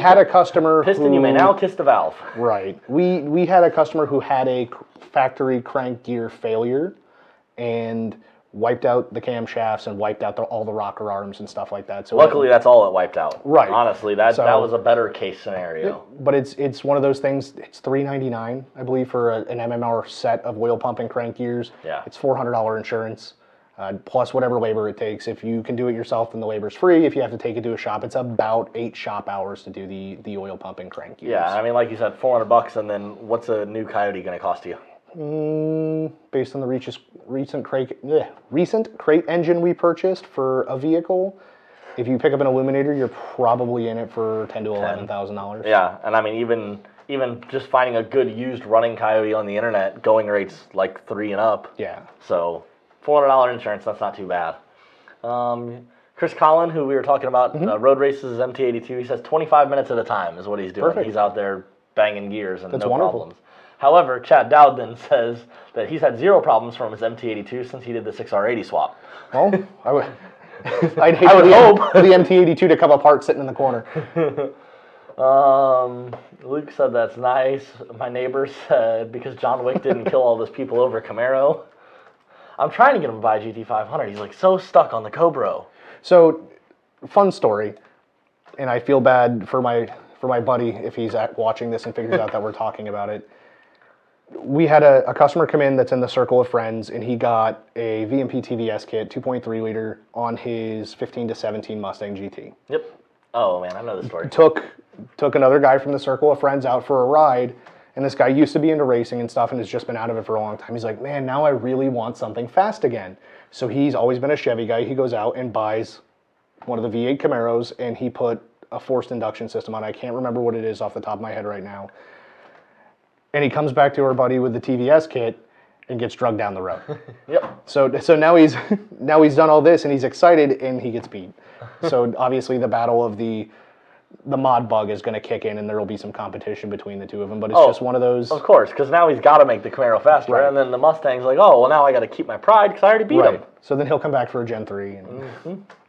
Speaker 2: had a customer
Speaker 1: Piston, you may now kiss the valve.
Speaker 2: Right. We had a customer who had a factory crank gear failure and wiped out the camshafts and wiped out all the rocker arms and stuff like that. So
Speaker 1: luckily, that's all it wiped out.
Speaker 2: Right.
Speaker 1: Honestly, that was a better case scenario.
Speaker 2: But it's one of those things. It's $399, I believe, for an MMR set of oil pump and crank gears.
Speaker 1: Yeah.
Speaker 2: It's $400 insurance, plus whatever labor it takes. If you can do it yourself, then the labor's free. If you have to take it to a shop, it's about 8 shop hours to do the oil pump and crank gears.
Speaker 1: Yeah, I mean, like you said, $400, and then what's a new Coyote going to cost you?
Speaker 2: Based on the recent crate engine we purchased for a vehicle, if you pick up an Illuminator, you're probably in it for $10,000 to $11,000.
Speaker 1: Yeah, and I mean, even just finding a good used running Coyote on the internet, going rates like 3 and up.
Speaker 2: Yeah.
Speaker 1: So $400 insurance, that's not too bad. Chris Collin, who we were talking about, road races, MT82, he says 25 minutes at a time is what he's doing.
Speaker 2: Perfect.
Speaker 1: He's out there banging gears and
Speaker 2: that's
Speaker 1: no
Speaker 2: wonderful.
Speaker 1: problems. However, Chad Dowd then says that he's had 0 problems from his MT82 since he did the 6R80 swap.
Speaker 2: Well, I'd hate hope the MT82 to come apart sitting in the corner.
Speaker 1: Luke said that's nice. My neighbor said because John Wick didn't kill all those people over Camaro. I'm trying to get him to buy a GT500. He's like so stuck on the Cobra.
Speaker 2: So, fun story, and I feel bad for my buddy if he's watching this and figures out that we're talking about it. We had a customer come in that's in the circle of friends, and he got a VMP TVS kit, 2.3 liter, on his 15 to 17 Mustang GT.
Speaker 1: Yep. Oh man, I know the story.
Speaker 2: Took another guy from the circle of friends out for a ride, and this guy used to be into racing and stuff and has just been out of it for a long time. He's like, man, now I really want something fast again. So he's always been a Chevy guy. He goes out and buys one of the V8 Camaros, and he put a forced induction system on. I can't remember what it is off the top of my head right now. And he comes back to our buddy with the TVS kit, and gets drugged down the road.
Speaker 1: Yep.
Speaker 2: So now he's done all this and he's excited and he gets beat. So obviously the battle of the mod bug is going to kick in and there will be some competition between the two of them. But it's just one of those.
Speaker 1: Of course, because now he's got to make the Camaro faster,
Speaker 2: Right.
Speaker 1: and then the Mustang's like, oh, well, now I got to keep my pride because I already beat him.
Speaker 2: So then he'll come back for a Gen 3.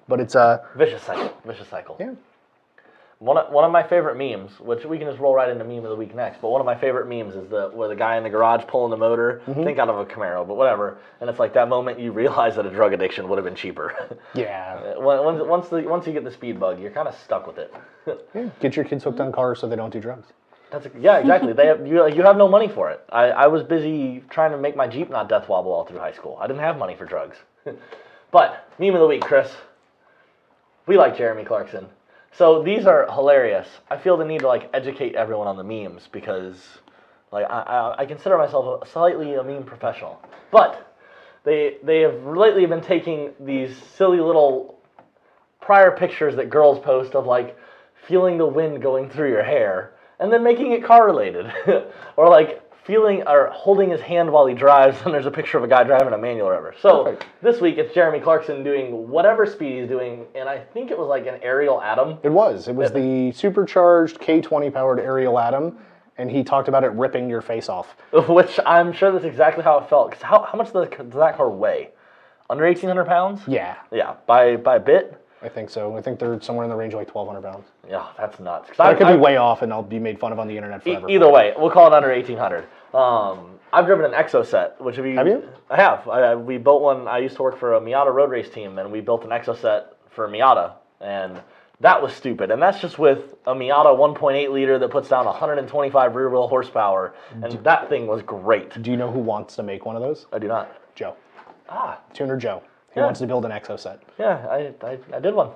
Speaker 2: But it's
Speaker 1: Vicious cycle. Vicious cycle.
Speaker 2: yeah.
Speaker 1: One of my favorite memes, which we can just roll right into meme of the week next, but one of my favorite memes is where the guy in the garage pulling the motor, think out of a Camaro, but whatever, and it's like that moment you realize that a drug addiction would have been cheaper.
Speaker 2: Yeah.
Speaker 1: Once you get the speed bug, you're kind of stuck with it.
Speaker 2: Yeah. Get your kids hooked on cars so they don't do drugs.
Speaker 1: Yeah, exactly. You have no money for it. I was busy trying to make my Jeep not death wobble all through high school. I didn't have money for drugs. But meme of the week, Chris. We like Jeremy Clarkson. So these are hilarious. I feel the need to like educate everyone on the memes because like I consider myself slightly a meme professional. But they have lately been taking these silly little prior pictures that girls post of like feeling the wind going through your hair and then making it car related. Or like feeling or holding his hand while he drives and there's a picture of a guy driving a manual or whatever. So
Speaker 2: Perfect.
Speaker 1: This week it's Jeremy Clarkson doing whatever speed he's doing, and I think it was like an aerial atom.
Speaker 2: It was the supercharged K20 powered aerial atom, and he talked about it ripping your face off.
Speaker 1: Which I'm sure that's exactly how it felt. Because how much does that car weigh? Under 1,800 pounds?
Speaker 2: Yeah.
Speaker 1: Yeah, by bit?
Speaker 2: I think so. I think they're somewhere in the range of like 1,200 pounds.
Speaker 1: Yeah, that's nuts.
Speaker 2: I could be way off, and I'll be made fun of on the internet forever.
Speaker 1: Either way, we'll call it under 1,800. I've driven an Exo set, which have you? I have. We built one. I used to work for a Miata road race team, and we built an Exo set for Miata, and that was stupid. And that's just with a Miata 1.8 liter that puts down 125 rear wheel horsepower, and that thing was great.
Speaker 2: Do you know who wants to make one of those?
Speaker 1: I do not.
Speaker 2: Joe.
Speaker 1: Ah,
Speaker 2: Tuner Joe. He wants to build an Exo set.
Speaker 1: yeah, I did one.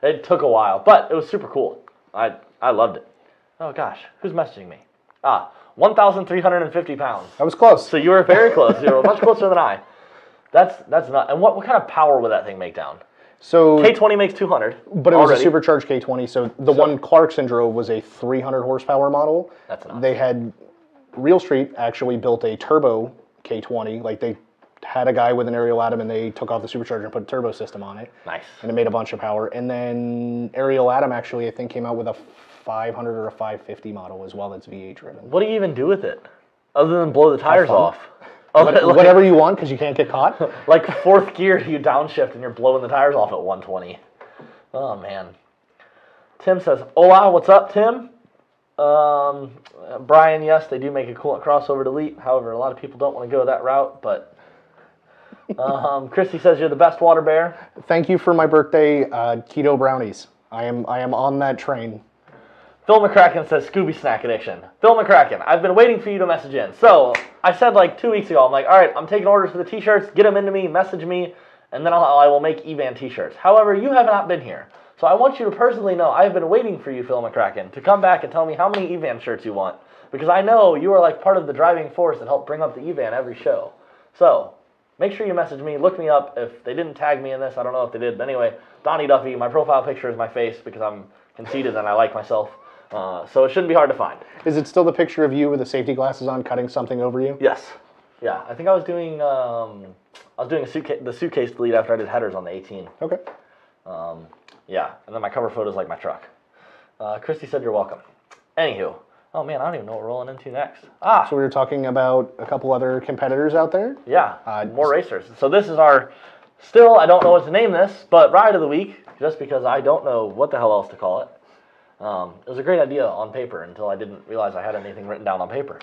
Speaker 1: It took a while, but it was super cool. I loved it. Oh gosh, who's messaging me? 1,350 pounds.
Speaker 2: That was close.
Speaker 1: So you were very close. You were much closer than I. That's not. And what kind of power would that thing make down?
Speaker 2: So
Speaker 1: K20 makes 200.
Speaker 2: But it was
Speaker 1: already.
Speaker 2: a supercharged K20. So the one Clarkson drove was a 300 horsepower model.
Speaker 1: That's nuts.
Speaker 2: They had Real Street actually built a turbo K20. Like they had a guy with an aerial atom and they took off the supercharger and put a turbo system on it.
Speaker 1: Nice.
Speaker 2: And it made a bunch of power. And then Aerial Atom actually, I think, came out with a 500 or a 550 model as well that's V8 driven.
Speaker 1: What do you even do with it? Other than blow the tires
Speaker 2: fun.
Speaker 1: off?
Speaker 2: Whatever you want, because you can't get caught.
Speaker 1: Like fourth gear, you downshift and you're blowing the tires off at 120. Oh, man. Tim says, hola, what's up, Tim? Brian, yes, they do make a coolant crossover delete. However, a lot of people don't want to go that route, but... Christy says you're the best water bear.
Speaker 2: Thank you for my birthday keto brownies. I am on that train.
Speaker 1: Phil McCracken says Scooby Snack Addiction. Phil McCracken, I've been waiting for you to message in. So I said like 2 weeks ago, I'm like, all right, I'm taking orders for the t-shirts. Get them into me, message me, and then I will make Evan t-shirts. However, you have not been here. So I want you to personally know I've been waiting for you, Phil McCracken, to come back and tell me how many Evan shirts you want. Because I know you are like part of the driving force that helped bring up the Evan every show. So make sure you message me, look me up. If they didn't tag me in this, I don't know if they did. But anyway, Donnie Duffy, my profile picture is my face because I'm conceited and I like myself. So it shouldn't be hard to find.
Speaker 2: Is it still the picture of you with the safety glasses on cutting something over you?
Speaker 1: Yes. Yeah, I think I was doing the suitcase delete after I did headers on the 18.
Speaker 2: Okay.
Speaker 1: Yeah, and then my cover photo is like my truck. Christy said you're welcome. Anywho, oh man, I don't even know what we're rolling into next.
Speaker 2: So we were talking about a couple other competitors out there?
Speaker 1: Yeah, more racers. So this is our, still, I don't know what to name this, but Ride of the Week, just because I don't know what the hell else to call it. It was a great idea on paper until I didn't realize I had anything written down on paper.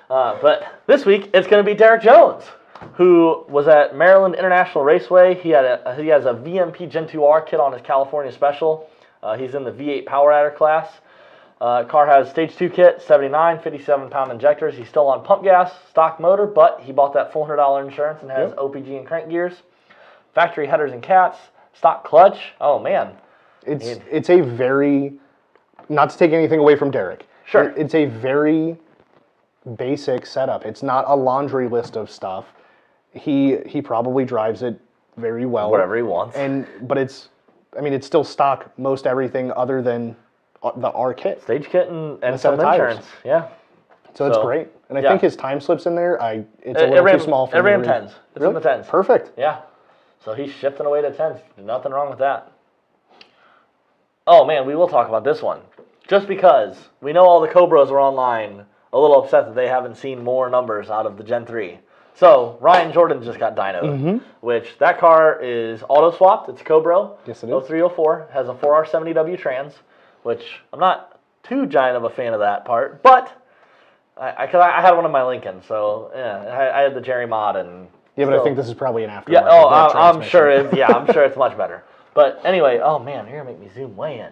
Speaker 1: But this week, it's going to be Derek Jones, who was at Maryland International Raceway. He has a VMP Gen 2R kit on his California Special. He's in the V8 Power Adder class. Car has Stage 2 kit, 79, 57-pound injectors. He's still on pump gas, stock motor, but he bought that $400 insurance and has OPG and crank gears. Factory headers and cats, stock clutch. Oh, man.
Speaker 2: It's a very, not to take anything away from Derek.
Speaker 1: Sure.
Speaker 2: It's a very basic setup. It's not a laundry list of stuff. He probably drives it very well.
Speaker 1: Whatever he wants.
Speaker 2: But it's still stock most everything other than the R kit.
Speaker 1: Stage kit and
Speaker 2: set
Speaker 1: some
Speaker 2: of tires.
Speaker 1: insurance. Yeah.
Speaker 2: So that's great. And I
Speaker 1: yeah.
Speaker 2: think his time slips in there. It's a little too small for me.
Speaker 1: It ran
Speaker 2: to read.
Speaker 1: 10s. It's in the 10s.
Speaker 2: Perfect.
Speaker 1: Yeah. So he's shifting away to 10s. Nothing wrong with that. Oh, man, we will talk about this one. Just because we know all the Cobras are online a little upset that they haven't seen more numbers out of the Gen 3. So Ryan Jordan just got dynoed, which that car is auto-swapped. It's a Cobra.
Speaker 2: Yes, it is.
Speaker 1: 0304. Has a 4R70W trans, which I'm not too giant of a fan of that part, but I had one in my Lincoln, so yeah, I had the Jerry mod and.
Speaker 2: Yeah, but I think this is probably an aftermarket.
Speaker 1: Yeah, I'm sure. I'm sure it's much better. But anyway, oh man, you're gonna make me zoom way in.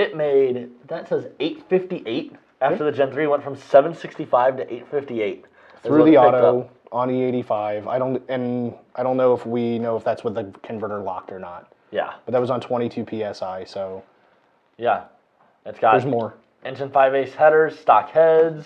Speaker 1: It made that says 858 after the Gen 3 went from 765 to 858
Speaker 2: through the auto on E85. I don't know if we know if that's with the converter locked or not.
Speaker 1: Yeah,
Speaker 2: but that was on 22 psi. So
Speaker 1: yeah, it's got
Speaker 2: there's more.
Speaker 1: Engine 5/8 headers, stock heads.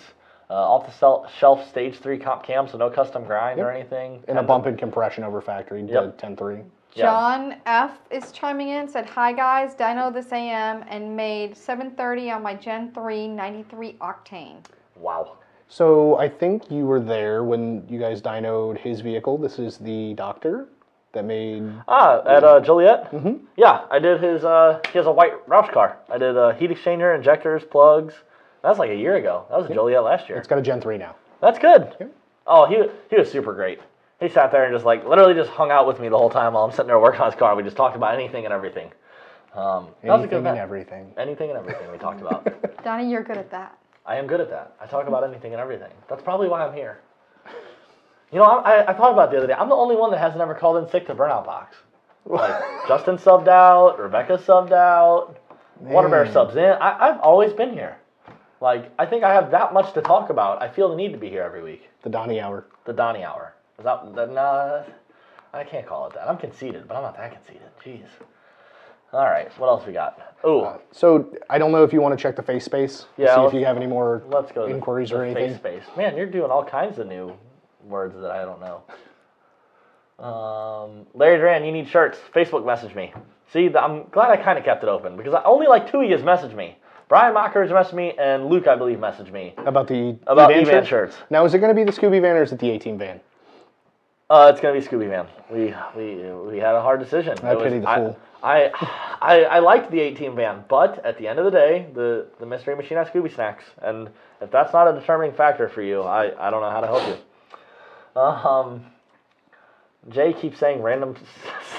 Speaker 1: Off-the-shelf stage 3 comp cam, so no custom grind or anything.
Speaker 2: And a bump in compression over factory, 10.3.
Speaker 3: John F. is chiming in, said, hi guys, dyno this AM and made 730 on my Gen 3 93 octane.
Speaker 1: Wow.
Speaker 2: So I think you were there when you guys dynoed his vehicle. This is the Doctor that made...
Speaker 1: at Joliet? Mm-hmm. Yeah, I did his, he has a white Roush car. I did heat exchanger, injectors, plugs. That was like a year ago. That was Joliet last year.
Speaker 2: It's got a Gen 3 now.
Speaker 1: That's good. Yeah. Oh, he was super great. He sat there and just like literally just hung out with me the whole time while I'm sitting there working on his car. We just talked about anything and everything.
Speaker 2: Anything and everything.
Speaker 1: Anything and everything we talked about.
Speaker 3: Donnie, you're good at that.
Speaker 1: I am good at that. I talk about anything and everything. That's probably why I'm here. You know, I thought about it the other day. I'm the only one that hasn't ever called in sick to Burnout Box. Like Justin subbed out, Rebecca subbed out, Waterbear subs in. I've always been here. Like, I think I have that much to talk about. I feel the need to be here every week.
Speaker 2: The Donnie Hour.
Speaker 1: The Donnie Hour. Is that nah, I can't call it that. I'm conceited, but I'm not that conceited. Jeez. All right, what else we got? Oh.
Speaker 2: So, I don't know if you want to check the face space.
Speaker 1: Yeah.
Speaker 2: See if you have any more
Speaker 1: let's go
Speaker 2: inquiries or anything.
Speaker 1: Face space. Man, you're doing all kinds of new words that I don't know. Larry Duran, you need shirts. Facebook message me. See, I'm glad I kind of kept it open because only like 2 of you has messaged me. Brian Mocker has messaged me, and Luke, I believe, messaged me.
Speaker 2: About the
Speaker 1: E-Van shirts.
Speaker 2: Now, is it going to be the Scooby Van or is it the 18 Van?
Speaker 1: It's going to be Scooby Van. We had a hard decision.
Speaker 2: I pity the fool.
Speaker 1: I liked the 18 Van, but at the end of the day, the Mystery Machine has Scooby snacks, and if that's not a determining factor for you, I don't know how to help you. Jay keeps saying random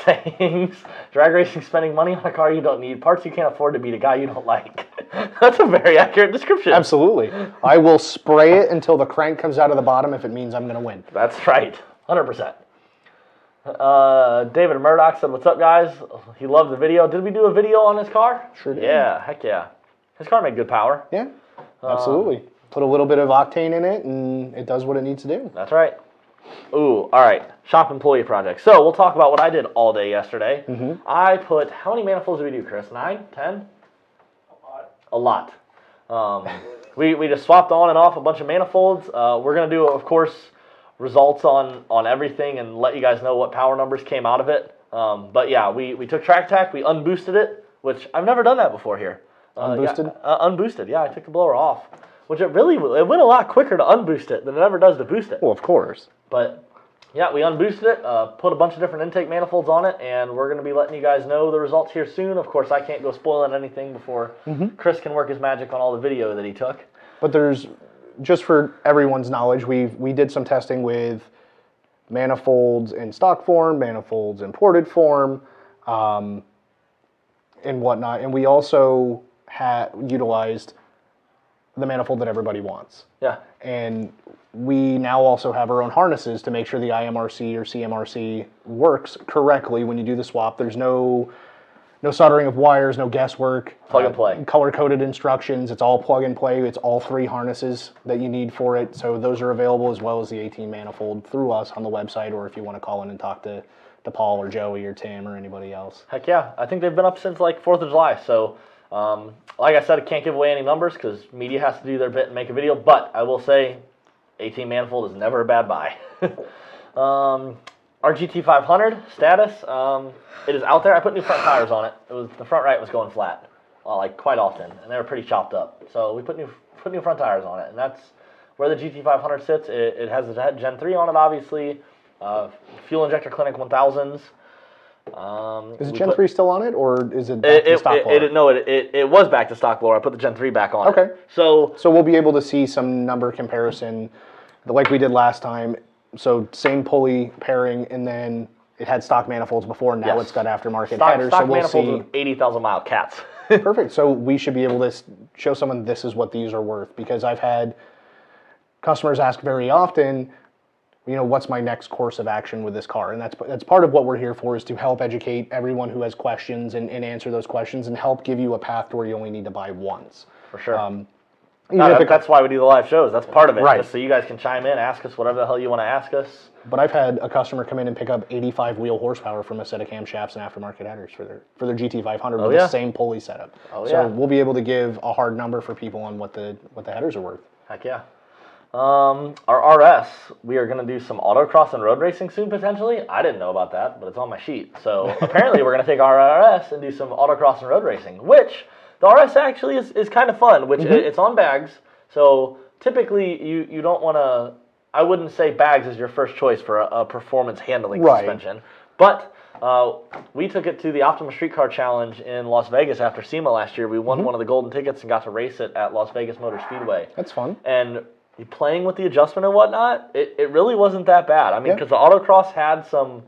Speaker 1: sayings. Drag racing, spending money on a car you don't need, parts you can't afford to beat a guy you don't like. That's a very accurate description.
Speaker 2: Absolutely. I will spray it until the crank comes out of the bottom if it means I'm going to win.
Speaker 1: That's right. 100%. David Murdoch said, what's up, guys? He loved the video. Did we do a video on his car?
Speaker 2: Sure did.
Speaker 1: Yeah, heck yeah. His car made good power.
Speaker 2: Yeah, absolutely. Put a little bit of octane in it, and it does what it needs to do.
Speaker 1: That's right. Ooh, all right. Shop employee project. So we'll talk about what I did all day yesterday. Mm-hmm. I put, how many manifolds did we do, Chris? 9? 10? A lot. We just swapped on and off a bunch of manifolds. We're going to do, of course, results on everything and let you guys know what power numbers came out of it. But yeah, we took track tack, we unboosted it, which I've never done that before here.
Speaker 2: Unboosted?
Speaker 1: Unboosted, yeah. I took the blower off, which it went a lot quicker to unboost it than it ever does to boost it.
Speaker 2: Well, of course.
Speaker 1: But yeah, we unboosted it, put a bunch of different intake manifolds on it, and we're going to be letting you guys know the results here soon. Of course, I can't go spoiling anything before Chris can work his magic on all the video that he took.
Speaker 2: But there's, just for everyone's knowledge, we did some testing with manifolds in stock form, manifolds in ported form, and whatnot. And we also utilized the manifold that everybody wants.
Speaker 1: Yeah.
Speaker 2: And we now also have our own harnesses to make sure the IMRC or CMRC works correctly when you do the swap. There's no soldering of wires, no guesswork.
Speaker 1: Plug and play.
Speaker 2: Color-coded instructions. It's all plug and play. It's all 3 harnesses that you need for it. So those are available as well as the 18 manifold through us on the website, or if you want to call in and talk to Paul or Joey or Tim or anybody else.
Speaker 1: Heck yeah. I think they've been up since like 4th of July. So like I said, I can't give away any numbers because media has to do their bit and make a video. But I will say 18 manifold is never a bad buy. Our GT500 status, it is out there. I put new front tires on it. The front right was going flat, like quite often, and they were pretty chopped up. So we put new front tires on it, and where the GT500 sits. It has a Gen 3 on it, obviously. Fuel injector clinic 1000s.
Speaker 2: Is it Gen 3 still on it, or is it back to stock blower?
Speaker 1: No, it was back to stock blower. I put the Gen 3 back on it.
Speaker 2: Okay.
Speaker 1: So
Speaker 2: we'll be able to see some number comparison like we did last time. So same pulley pairing, and then it had stock manifolds before, and now it's got aftermarket headers.
Speaker 1: Stock
Speaker 2: so we'll
Speaker 1: manifolds
Speaker 2: see.
Speaker 1: with 80,000 mile cats.
Speaker 2: Perfect. So we should be able to show someone this is what these are worth, because I've had customers ask very often, what's my next course of action with this car? And that's part of what we're here for, is to help educate everyone who has questions and answer those questions and help give you a path to where you only need to buy once.
Speaker 1: For sure. That's why we do the live shows. That's part of it.
Speaker 2: Right.
Speaker 1: Just so you guys can chime in, ask us whatever the hell you want to ask us.
Speaker 2: But I've had a customer come in and pick up 85 wheel horsepower from a set of camshafts and aftermarket headers for their GT500 with the same pulley setup. So we'll be able to give a hard number for people on what the headers are worth.
Speaker 1: Heck yeah. Our RS, we are going to do some autocross and road racing soon, potentially. I didn't know about that, but it's on my sheet. So apparently we're going to take our RS and do some autocross and road racing, which the RS actually is kind of fun, which it's on bags. So typically you don't want to, I wouldn't say bags is your first choice for a performance handling suspension. But we took it to the Optima Street Car Challenge in Las Vegas after SEMA last year. We won one of the golden tickets and got to race it at Las Vegas Motor Speedway.
Speaker 2: That's fun.
Speaker 1: And playing with the adjustment and whatnot, it really wasn't that bad. I mean, because the autocross had some,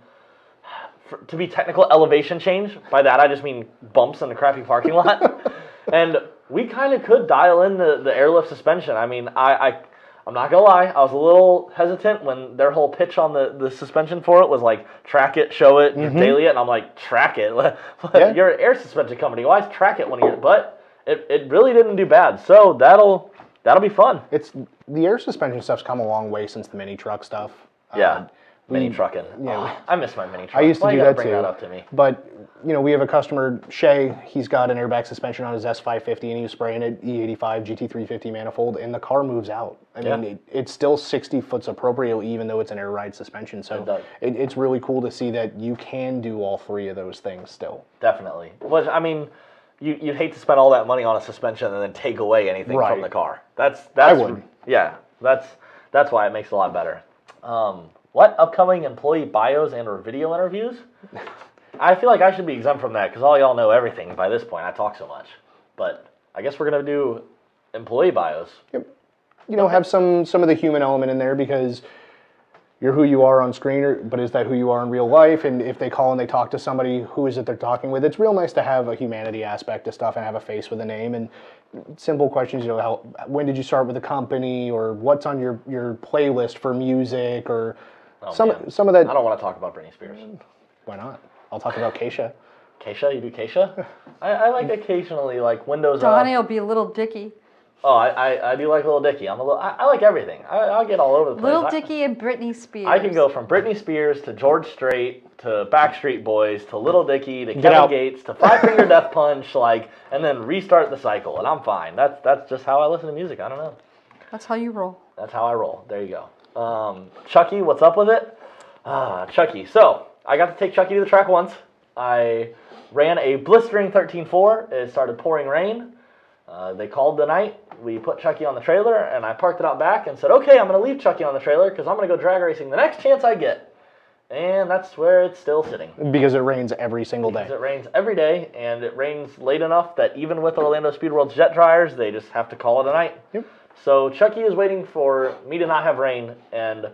Speaker 1: to be technical, elevation change. By that, I just mean bumps in the crappy parking lot. And we kind of could dial in the airlift suspension. I mean, I'm not going to lie, I was a little hesitant when their whole pitch on the suspension for it was like, track it, show it, daily it. And I'm like, track it? You're an air suspension company. Why track it when you're... But it really didn't do bad. So that'll be fun.
Speaker 2: The air suspension stuff's come a long way since the mini truck stuff.
Speaker 1: Mini trucking. Yeah, I miss my mini truck.
Speaker 2: I used to do that
Speaker 1: bring
Speaker 2: too.
Speaker 1: That up to me.
Speaker 2: But we have a customer, Shay. He's got an airbag suspension on his S550, and he was spraying it E85 GT350 manifold, and the car moves out. I mean, it's still 60 foots appropriately, even though it's an air ride suspension. So it's really cool to see that you can do all three of those things still.
Speaker 1: Definitely. Well, I mean, you'd hate to spend all that money on a suspension and then take away anything from the car.
Speaker 2: I would.
Speaker 1: Yeah, that's why it makes it a lot better. What upcoming employee bios and or video interviews? I feel like I should be exempt from that because all y'all know everything by this point. I talk so much. But I guess we're going to do employee bios.
Speaker 2: Yep. Have some of the human element in there, because you're who you are on screen, but is that who you are in real life? And if they call and they talk to somebody, who is it they're talking with? It's real nice to have a humanity aspect to stuff and have a face with a name. And simple questions, when did you start with the company, or what's on your playlist for music, or some of that.
Speaker 1: I don't want to talk about Britney Spears.
Speaker 2: Why not? I'll talk about Keisha.
Speaker 1: Keisha? You do Keisha? I like occasionally, like Windows
Speaker 3: Donnie will be Little Dicky.
Speaker 1: Oh, I do like Little Dicky. I like everything. I'll get all over the place.
Speaker 3: Little Dicky and Britney Spears.
Speaker 1: I can go from Britney Spears to George Strait to Backstreet Boys to Little Dicky to Kevin Gates to Five Finger Death Punch, and then restart the cycle, and I'm fine. That's just how I listen to music. I don't know.
Speaker 3: That's how you roll.
Speaker 1: That's how I roll. There you go. Chucky, what's up with it? Chucky. So I got to take Chucky to the track once. I ran a blistering 13.4. It started pouring rain. They called the night. We put Chucky on the trailer, and I parked it out back and said, okay, I'm going to leave Chucky on the trailer because I'm going to go drag racing the next chance I get. And that's where it's still sitting.
Speaker 2: Because it rains every single day.
Speaker 1: Because it rains every day, and it rains late enough that even with Orlando Speed World's jet dryers, they just have to call it a night.
Speaker 2: Yep.
Speaker 1: So Chucky is waiting for me to not have rain, and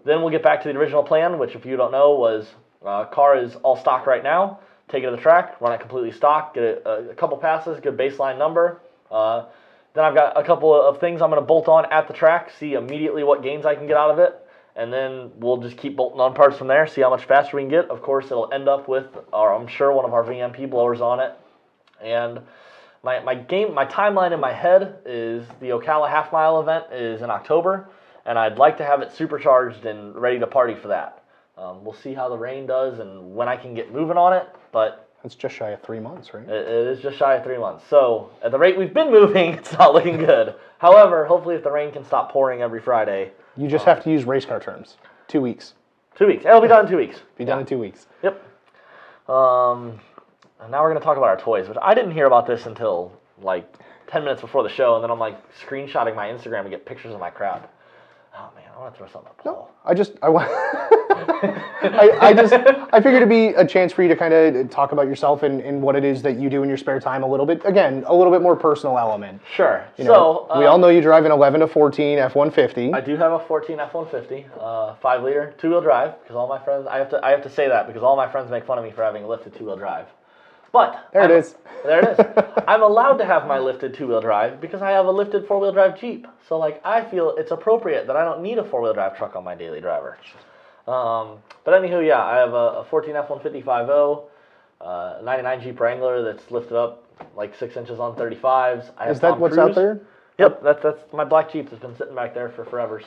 Speaker 1: then we'll get back to the original plan, which, if you don't know, was car is all stock right now. Take it to the track, run it completely stock, get a couple passes, good baseline number. Then I've got a couple of things I'm going to bolt on at the track, see immediately what gains I can get out of it, and then we'll just keep bolting on parts from there, see how much faster we can get. Of course, it'll end up with, I'm sure, one of our VMP blowers on it. And my timeline in my head is the Ocala half mile event is in October, and I'd like to have it supercharged and ready to party for that. We'll see how the rain does and when I can get moving on it, but
Speaker 2: it's just shy of 3 months, right?
Speaker 1: It is just shy of 3 months. So at the rate we've been moving, it's not looking good. However, hopefully if the rain can stop pouring every Friday.
Speaker 2: You just have to use race car terms. 2 weeks.
Speaker 1: 2 weeks. It'll be done in 2 weeks.
Speaker 2: Be done in 2 weeks.
Speaker 1: Yep. And now we're going to talk about our toys, which I didn't hear about this until like 10 minutes before the show, and then I'm like screenshotting my Instagram to get pictures of my crap. Oh man, I want to throw something at
Speaker 2: No,
Speaker 1: Paul.
Speaker 2: I figured it'd be a chance for you to kind of talk about yourself and what it is that you do in your spare time a little bit. Again, a little bit more personal element.
Speaker 1: Sure.
Speaker 2: We all know you drive an 11 to 14 F-150.
Speaker 1: I do have a 14 F-150, 5-liter, two-wheel drive. Because all my friends, I have to say that because all my friends make fun of me for having a lifted two-wheel drive. But
Speaker 2: There it is.
Speaker 1: I'm allowed to have my lifted two-wheel drive because I have a lifted four-wheel drive Jeep. So like I feel it's appropriate that I don't need a four-wheel drive truck on my daily driver. But anywho, yeah, I have a 14 F-150 5.0, 99 Jeep Wrangler that's lifted up like 6 inches on 35s.
Speaker 2: Is that what's out there?
Speaker 1: Yep, that's my black Jeep that's been sitting back there for forevers.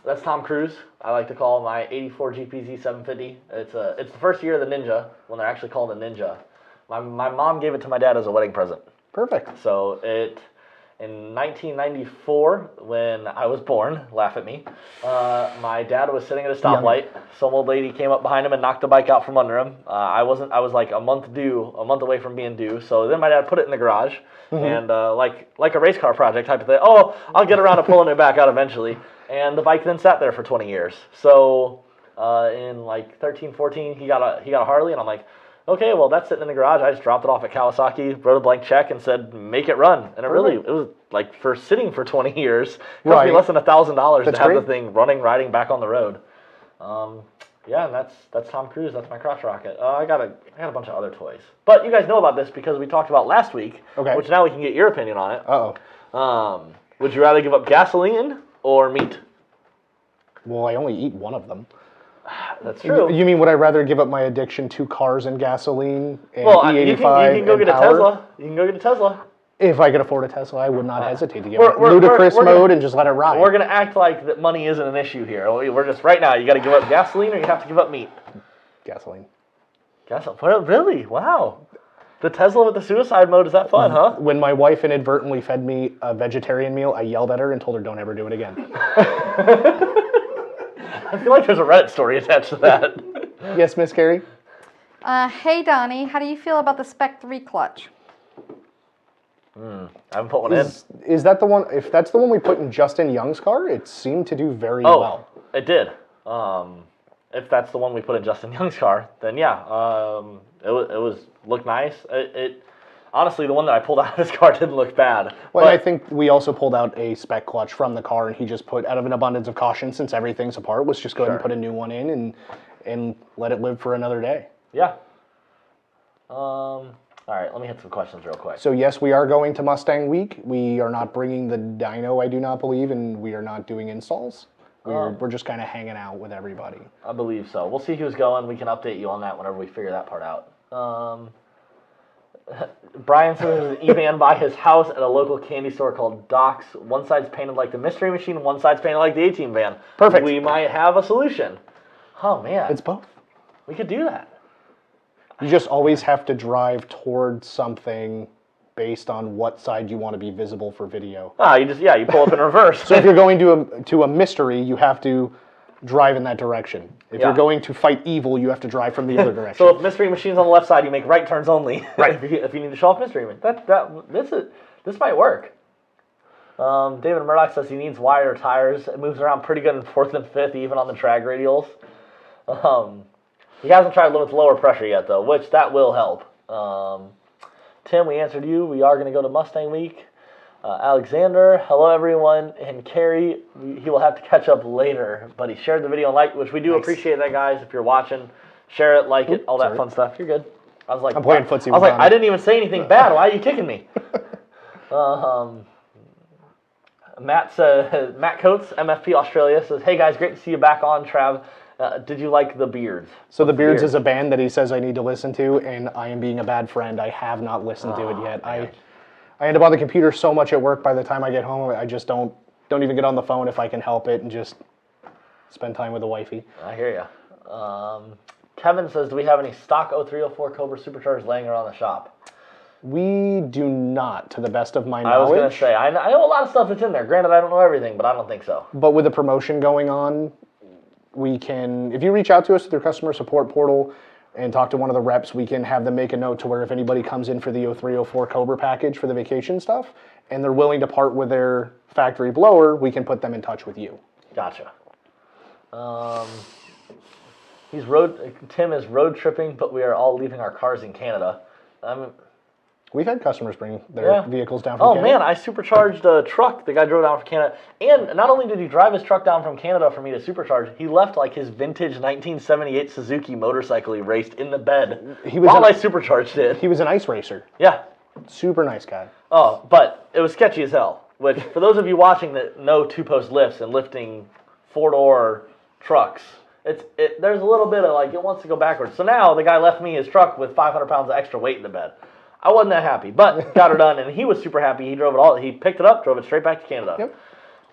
Speaker 1: That's Tom Cruise. I like to call my 84 GPZ 750. It's the first year of the Ninja when they're actually called a Ninja. My mom gave it to my dad as a wedding present.
Speaker 2: Perfect.
Speaker 1: So in 1994 when I was born, laugh at me, my dad was sitting at a stoplight. Some old lady came up behind him and knocked the bike out from under him. I was like a month away from being due. So then my dad put it in the garage and like a race car project type of thing. Oh, I'll get around to pulling it back out eventually. And the bike then sat there for 20 years. So in like 13, 14, he got a Harley, and I'm like, okay, well that's sitting in the garage. I just dropped it off at Kawasaki, wrote a blank check, and said, make it run. And it was like for sitting for 20 years, it cost me less than $1,000 to have the thing riding back on the road. Yeah, and that's Tom Cruise. That's my crotch rocket. I got a bunch of other toys, but you guys know about this because we talked about last week. Okay. Which now we can get your opinion on it. Would you rather give up gasoline or meat?
Speaker 2: Well, I only eat one of them.
Speaker 1: That's true.
Speaker 2: You mean would I rather give up my addiction to cars and gasoline and E85
Speaker 1: you can go get
Speaker 2: power?
Speaker 1: a Tesla. You can go get a Tesla.
Speaker 2: If I could afford a Tesla, I would not hesitate to give it ludicrous mode and just let it ride.
Speaker 1: We're going to act like that money isn't an issue here. We're just, right now, you got to give up gasoline or you have to give up meat.
Speaker 2: Gasoline.
Speaker 1: Gasoline? Really? Wow. The Tesla with the suicide mode, is that fun, huh?
Speaker 2: When my wife inadvertently fed me a vegetarian meal, I yelled at her and told her don't ever do it again.
Speaker 1: I feel like there's a Reddit story attached to that.
Speaker 2: Yes, Miss Carrie?
Speaker 3: Hey, Donnie, how do you feel about the Spec 3 clutch?
Speaker 1: I haven't put one in.
Speaker 2: Is that the one, if that's the one we put in Justin Young's car, it seemed to do very well.
Speaker 1: It did. If that's the one we put in Justin Young's car, then yeah, it looked nice. Honestly, the one that I pulled out of his car didn't look bad.
Speaker 2: Well, I think we also pulled out a spec clutch from the car, and he just put, out of an abundance of caution, since everything's apart, was just go ahead and put a new one in and let it live for another day.
Speaker 1: Yeah. All right, let me hit some questions real quick.
Speaker 2: So yes, we are going to Mustang Week. We are not bringing the dyno, I do not believe, and we are not doing installs. We're just kind of hanging out with everybody.
Speaker 1: I believe so. We'll see who's going. We can update you on that whenever we figure that part out. Brian says there's an E-van by his house at a local candy store called Doc's. One side's painted like the Mystery Machine, one side's painted like the A-Team van.
Speaker 2: Perfect.
Speaker 1: We might have a solution. Oh, man.
Speaker 2: It's both.
Speaker 1: We could do that.
Speaker 2: You just always have to drive towards something based on what side you want to be visible for video.
Speaker 1: You pull up in reverse.
Speaker 2: So if you're going to a mystery, you have to drive in that direction. If you're going to fight evil, you have to drive from the other direction.
Speaker 1: So if Mystery Machine's on the left side, you make right turns only. Right. if you need to show off Mystery Machine. This might work. David Murdoch says he needs wider tires. It moves around pretty good in 4th and 5th, even on the drag radials. He hasn't tried with lower pressure yet, though, which that will help. Tim, we answered you. We are going to go to Mustang Week. Alexander, hello everyone, and Carrie, he will have to catch up later, but he shared the video and liked, which we do appreciate that, guys. If you're watching, share it, like it, all that fun stuff. You're good. I was like,
Speaker 2: I'm playing footsie.
Speaker 1: I was like, I didn't even say anything bad. Why are you kicking me? Matt Coates, MFP Australia, says, hey guys, great to see you back on, Trav. Did you like the Beards?
Speaker 2: So the Beards is a band that he says I need to listen to, and I am being a bad friend. I have not listened to it yet. Man. I end up on the computer so much at work, by the time I get home, I just don't even get on the phone if I can help it and just spend time with the wifey.
Speaker 1: I hear you. Kevin says, do we have any stock 0304 Cobra Supercharged laying around the shop?
Speaker 2: We do not, to the best of my knowledge.
Speaker 1: I was going to say, I know a lot of stuff that's in there. Granted, I don't know everything, but I don't think so.
Speaker 2: But with the promotion going on, we can, if you reach out to us through customer support portal, and talk to one of the reps, we can have them make a note to where if anybody comes in for the 0304 Cobra package for the vacation stuff, and they're willing to part with their factory blower, we can put them in touch with you.
Speaker 1: Gotcha. Tim is road tripping, but we are all leaving our cars in Canada.
Speaker 2: We've had customers bring their vehicles down from
Speaker 1: Canada.
Speaker 2: Canada.
Speaker 1: Oh, man, I supercharged a truck. The guy drove down from Canada. And not only did he drive his truck down from Canada for me to supercharge, he left like his vintage 1978 Suzuki motorcycle he raced in the bed while I supercharged it.
Speaker 2: He was an ice racer.
Speaker 1: Yeah.
Speaker 2: Super nice guy.
Speaker 1: Oh, but it was sketchy as hell. Which, for those of you watching that know two-post lifts and lifting four-door trucks, there's a little bit of like, it wants to go backwards. So now the guy left me his truck with 500 pounds of extra weight in the bed. I wasn't that happy, but got her done, and he was super happy. He drove it all. He picked it up, drove it straight back to Canada.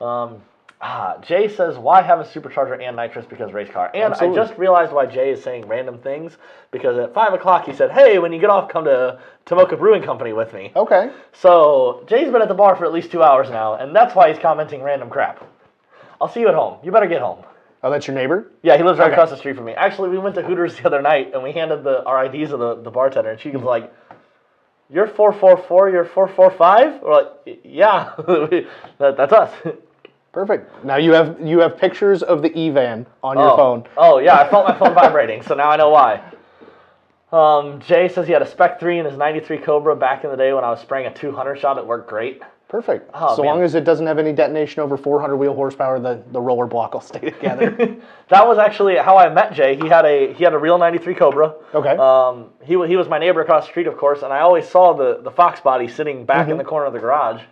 Speaker 2: Yep.
Speaker 1: Jay says, why have a supercharger and nitrous because race car? And absolutely. I just realized why Jay is saying random things, because at 5 o'clock he said, hey, when you get off, come to Tomoka Brewing Company with me.
Speaker 2: Okay.
Speaker 1: So Jay's been at the bar for at least 2 hours now, and that's why he's commenting random crap. I'll see you at home. You better get home.
Speaker 2: Oh, that's your neighbor?
Speaker 1: Yeah, he lives right across the street from me. Actually, we went to Hooters the other night, and we handed our IDs of the bartender, and she was like, you're 444, you're 445? We're like, yeah, that's us.
Speaker 2: Perfect. Now you have pictures of the E-Van on your phone.
Speaker 1: Oh, yeah, I felt my phone vibrating, so now I know why. Jay says he had a Spec 3 in his 93 Cobra back in the day when I was spraying a 200 shot. It worked great.
Speaker 2: Perfect. So long as it doesn't have any detonation over 400 wheel horsepower, the roller block will stay together.
Speaker 1: That was actually how I met Jay. He had a real 93 Cobra.
Speaker 2: Okay.
Speaker 1: He was my neighbor across the street, of course, and I always saw the Fox body sitting back in the corner of the garage,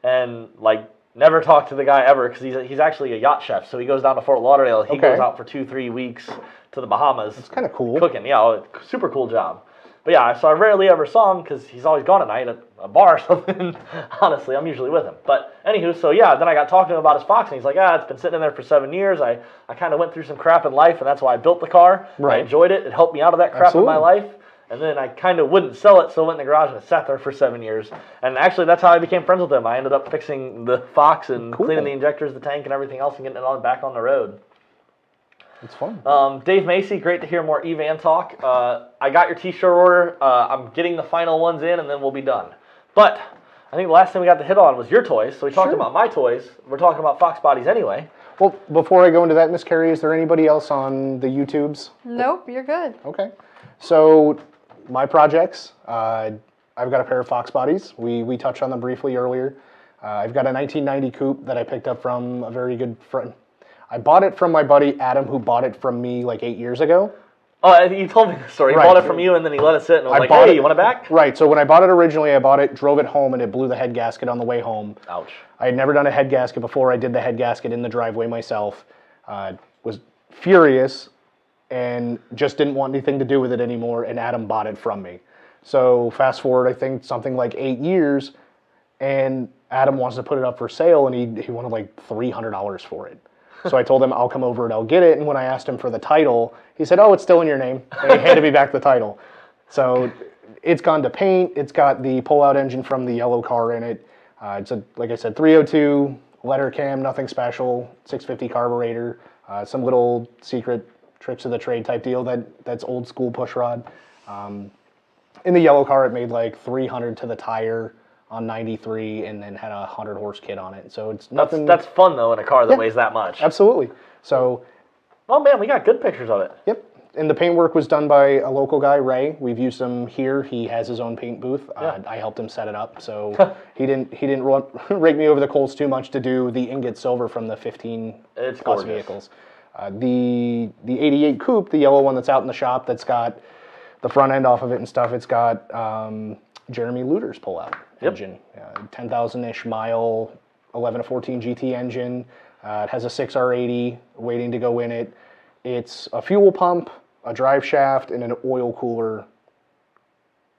Speaker 1: and like never talked to the guy ever because he's actually a yacht chef. So he goes down to Fort Lauderdale. He goes out for 2-3 weeks to the Bahamas.
Speaker 2: It's kind of cool.
Speaker 1: Cooking, yeah, super cool job. But yeah, so I rarely ever saw him because he's always gone at night at a bar or something. Honestly, I'm usually with him. But anywho, so yeah, then I got talking to him about his Fox, and he's like, it's been sitting in there for 7 years. I kind of went through some crap in life, and that's why I built the car.
Speaker 2: Right.
Speaker 1: I enjoyed it. It helped me out of that crap in my life. And then I kind of wouldn't sell it, so I went in the garage and it sat there for 7 years. And actually, that's how I became friends with him. I ended up fixing the Fox and cleaning the injectors, the tank, and everything else, and getting it back on the road.
Speaker 2: It's fun.
Speaker 1: Dave Macy, great to hear more E-Van talk. I got your t-shirt order. I'm getting the final ones in, and then we'll be done. But I think the last thing we got to hit on was your toys. So we talked about my toys. We're talking about Fox bodies anyway.
Speaker 2: Well, before I go into that, Miss Carrie, is there anybody else on the YouTubes?
Speaker 3: Nope, you're good.
Speaker 2: Okay. So my projects, I've got a pair of Fox bodies. We touched on them briefly earlier. I've got a 1990 coupe that I picked up from a very good friend. I bought it from my buddy Adam, who bought it from me like 8 years ago.
Speaker 1: Oh, you told me the story. He bought it from you, and then he let it sit, and was like, hey, you want it back?
Speaker 2: Right, so when I bought it originally, I bought it, drove it home, and it blew the head gasket on the way home.
Speaker 1: Ouch.
Speaker 2: I had never done a head gasket before. I did the head gasket in the driveway myself. Was furious, and just didn't want anything to do with it anymore, and Adam bought it from me. So fast forward, I think, something like 8 years, and Adam wants to put it up for sale, and he wanted like $300 for it. So I told him I'll come over and I'll get it. And when I asked him for the title, he said, "Oh, it's still in your name." And he handed me back the title. So it's gone to paint. It's got the pull-out engine from the yellow car in it. It's a, like I said, 302 letter cam, nothing special, 650 carburetor, some little secret tricks of the trade type deal that's old school push rod. In the yellow car, it made like 300 to the tire on 93, and then had a 100 horse kit on it. So it's nothing.
Speaker 1: That's fun though in a car that weighs that much.
Speaker 2: Absolutely. So.
Speaker 1: Oh man, we got good pictures of it.
Speaker 2: Yep. And the paint work was done by a local guy, Ray. We've used him here. He has his own paint booth. I helped him set it up, so he didn't rake me over the coals too much to do the ingot silver from the 15 plus vehicles. The 88 coupe, the yellow one that's out in the shop, that's got the front end off of it and stuff. It's got Jeremy Luter's pull-out engine, 10,000-ish mile, 11 to 14 GT engine. It has a 6R80 waiting to go in it. It's a fuel pump, a drive shaft, and an oil cooler,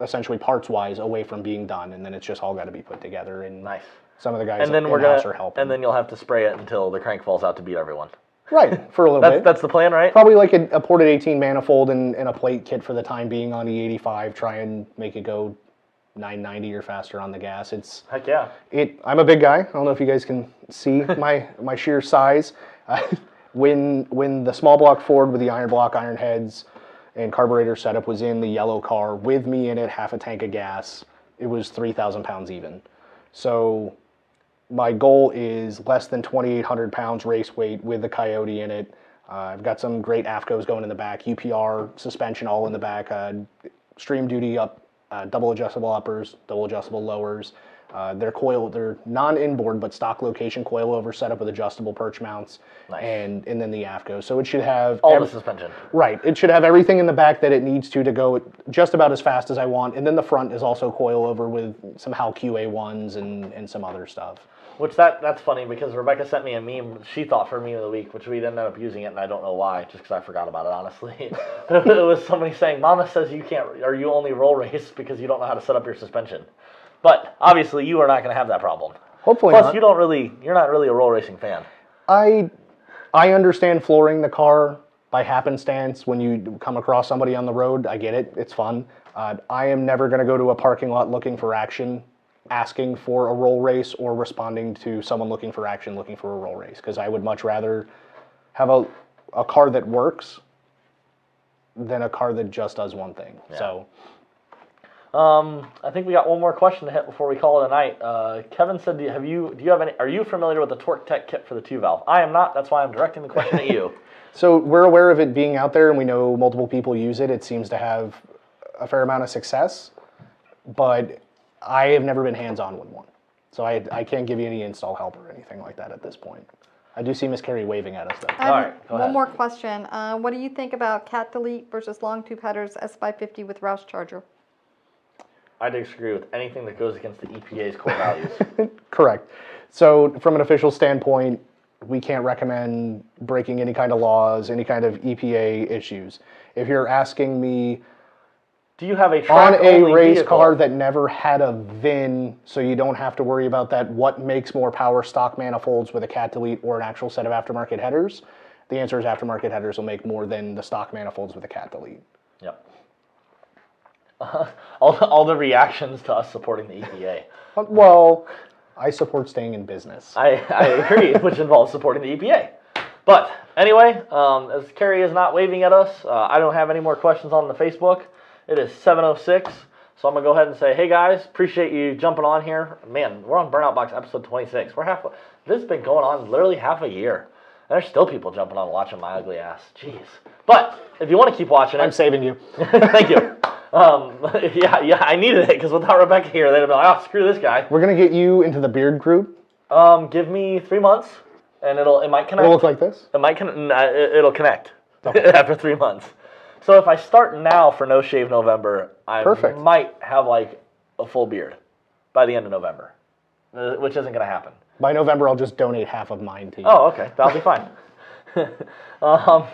Speaker 2: essentially parts-wise, away from being done. And then it's just all got to be put together. And
Speaker 1: nice.
Speaker 2: Some of the guys in-house are helping.
Speaker 1: And then you'll have to spray it until the crank falls out to beat everyone.
Speaker 2: Right, for a little bit.
Speaker 1: That's the plan, right?
Speaker 2: Probably like a ported 18 manifold and a plate kit for the time being on the 85. Try and make it go 990 or faster on the gas. It's
Speaker 1: heck yeah.
Speaker 2: I'm a big guy. I don't know if you guys can see my sheer size. When the small block Ford with the iron block iron heads and carburetor setup was in the yellow car with me in it, half a tank of gas. It was 3,000 pounds even. So my goal is less than 2,800 pounds race weight with the Coyote in it. I've got some great AFCOs going in the back, UPR suspension all in the back, stream duty up, double adjustable uppers, double adjustable lowers. They're non-inboard but stock location coilover setup with adjustable perch mounts,
Speaker 1: Nice.
Speaker 2: and then the AFCO. So it should have
Speaker 1: all the suspension.
Speaker 2: Right. It should have everything in the back that it needs to go just about as fast as I want. And then the front is also coilover with some HAL QA1s and some other stuff.
Speaker 1: Which that's funny because Rebecca sent me a meme she thought for meme of the week, which we ended up using it, and I don't know why, just because I forgot about it, honestly. It was somebody saying, "Mama says you can't, or you only roll race because you don't know how to set up your suspension." But obviously, you are not going to have that problem.
Speaker 2: Hopefully
Speaker 1: Plus,
Speaker 2: not.
Speaker 1: you're not really a roll racing fan.
Speaker 2: I understand flooring the car by happenstance when you come across somebody on the road. I get it. It's fun. I am never going to go to a parking lot looking for action, asking for a roll race, or responding to someone looking for action, looking for a roll race, because I would much rather have a car that works than a car that just does one thing.
Speaker 1: Yeah.
Speaker 2: So,
Speaker 1: I think we got one more question to hit before we call it a night. Kevin said, are you familiar with the Torque Tech kit for the 2-valve? I am not. That's why I'm directing the question at you.
Speaker 2: So we're aware of it being out there, and we know multiple people use it. It seems to have a fair amount of success, but I have never been hands-on with one. So I can't give you any install help or anything like that at this point. I do see Miss Carrie waving at us, though.
Speaker 3: I have
Speaker 1: All right, go ahead.
Speaker 3: one more question. What do you think about cat delete versus long tube headers S550 with Roush charger?
Speaker 1: I disagree with anything that goes against the EPA's core values.
Speaker 2: Correct. So from an official standpoint, we can't recommend breaking any kind of laws, any kind of EPA issues. If you're asking me,
Speaker 1: Do you have a
Speaker 2: on
Speaker 1: track-only
Speaker 2: a race
Speaker 1: vehicle?
Speaker 2: car that never had a VIN, so you don't have to worry about that, what makes more power, stock manifolds with a cat delete or an actual set of aftermarket headers? The answer is aftermarket headers will make more than the stock manifolds with a cat delete.
Speaker 1: Yep. All the reactions to us supporting the EPA.
Speaker 2: Well, I support staying in business.
Speaker 1: I agree, which involves supporting the EPA. But anyway, as Carrie is not waving at us, I don't have any more questions on the Facebook. It is 7:06, so I'm going to go ahead and say, hey guys, appreciate you jumping on here. Man, we're on Burnout Box episode 26. This has been going on literally half a year. And there's still people jumping on watching my ugly ass. Jeez. But if you want to keep watching it.
Speaker 2: I'm saving you.
Speaker 1: Thank you. Yeah, I needed it because without Rebecca here, they'd have been like, oh, screw this guy.
Speaker 2: We're going to get you into the beard group.
Speaker 1: Give me 3 months, and it might connect.
Speaker 2: It'll look like this?
Speaker 1: It'll connect
Speaker 2: Okay.
Speaker 1: after 3 months. So if I start now for No Shave November, I
Speaker 2: Perfect.
Speaker 1: might have like a full beard by the end of November, which isn't going to happen.
Speaker 2: By November, I'll just donate half of mine to you.
Speaker 1: Oh, okay. That'll be fine.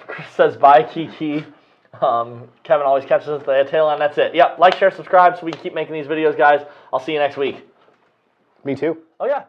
Speaker 1: Chris says, bye, Kiki. Kevin always catches us at the tail end. That's it. Yep. Like, share, subscribe so we can keep making these videos, guys. I'll see you next week.
Speaker 2: Me too.
Speaker 1: Oh, yeah.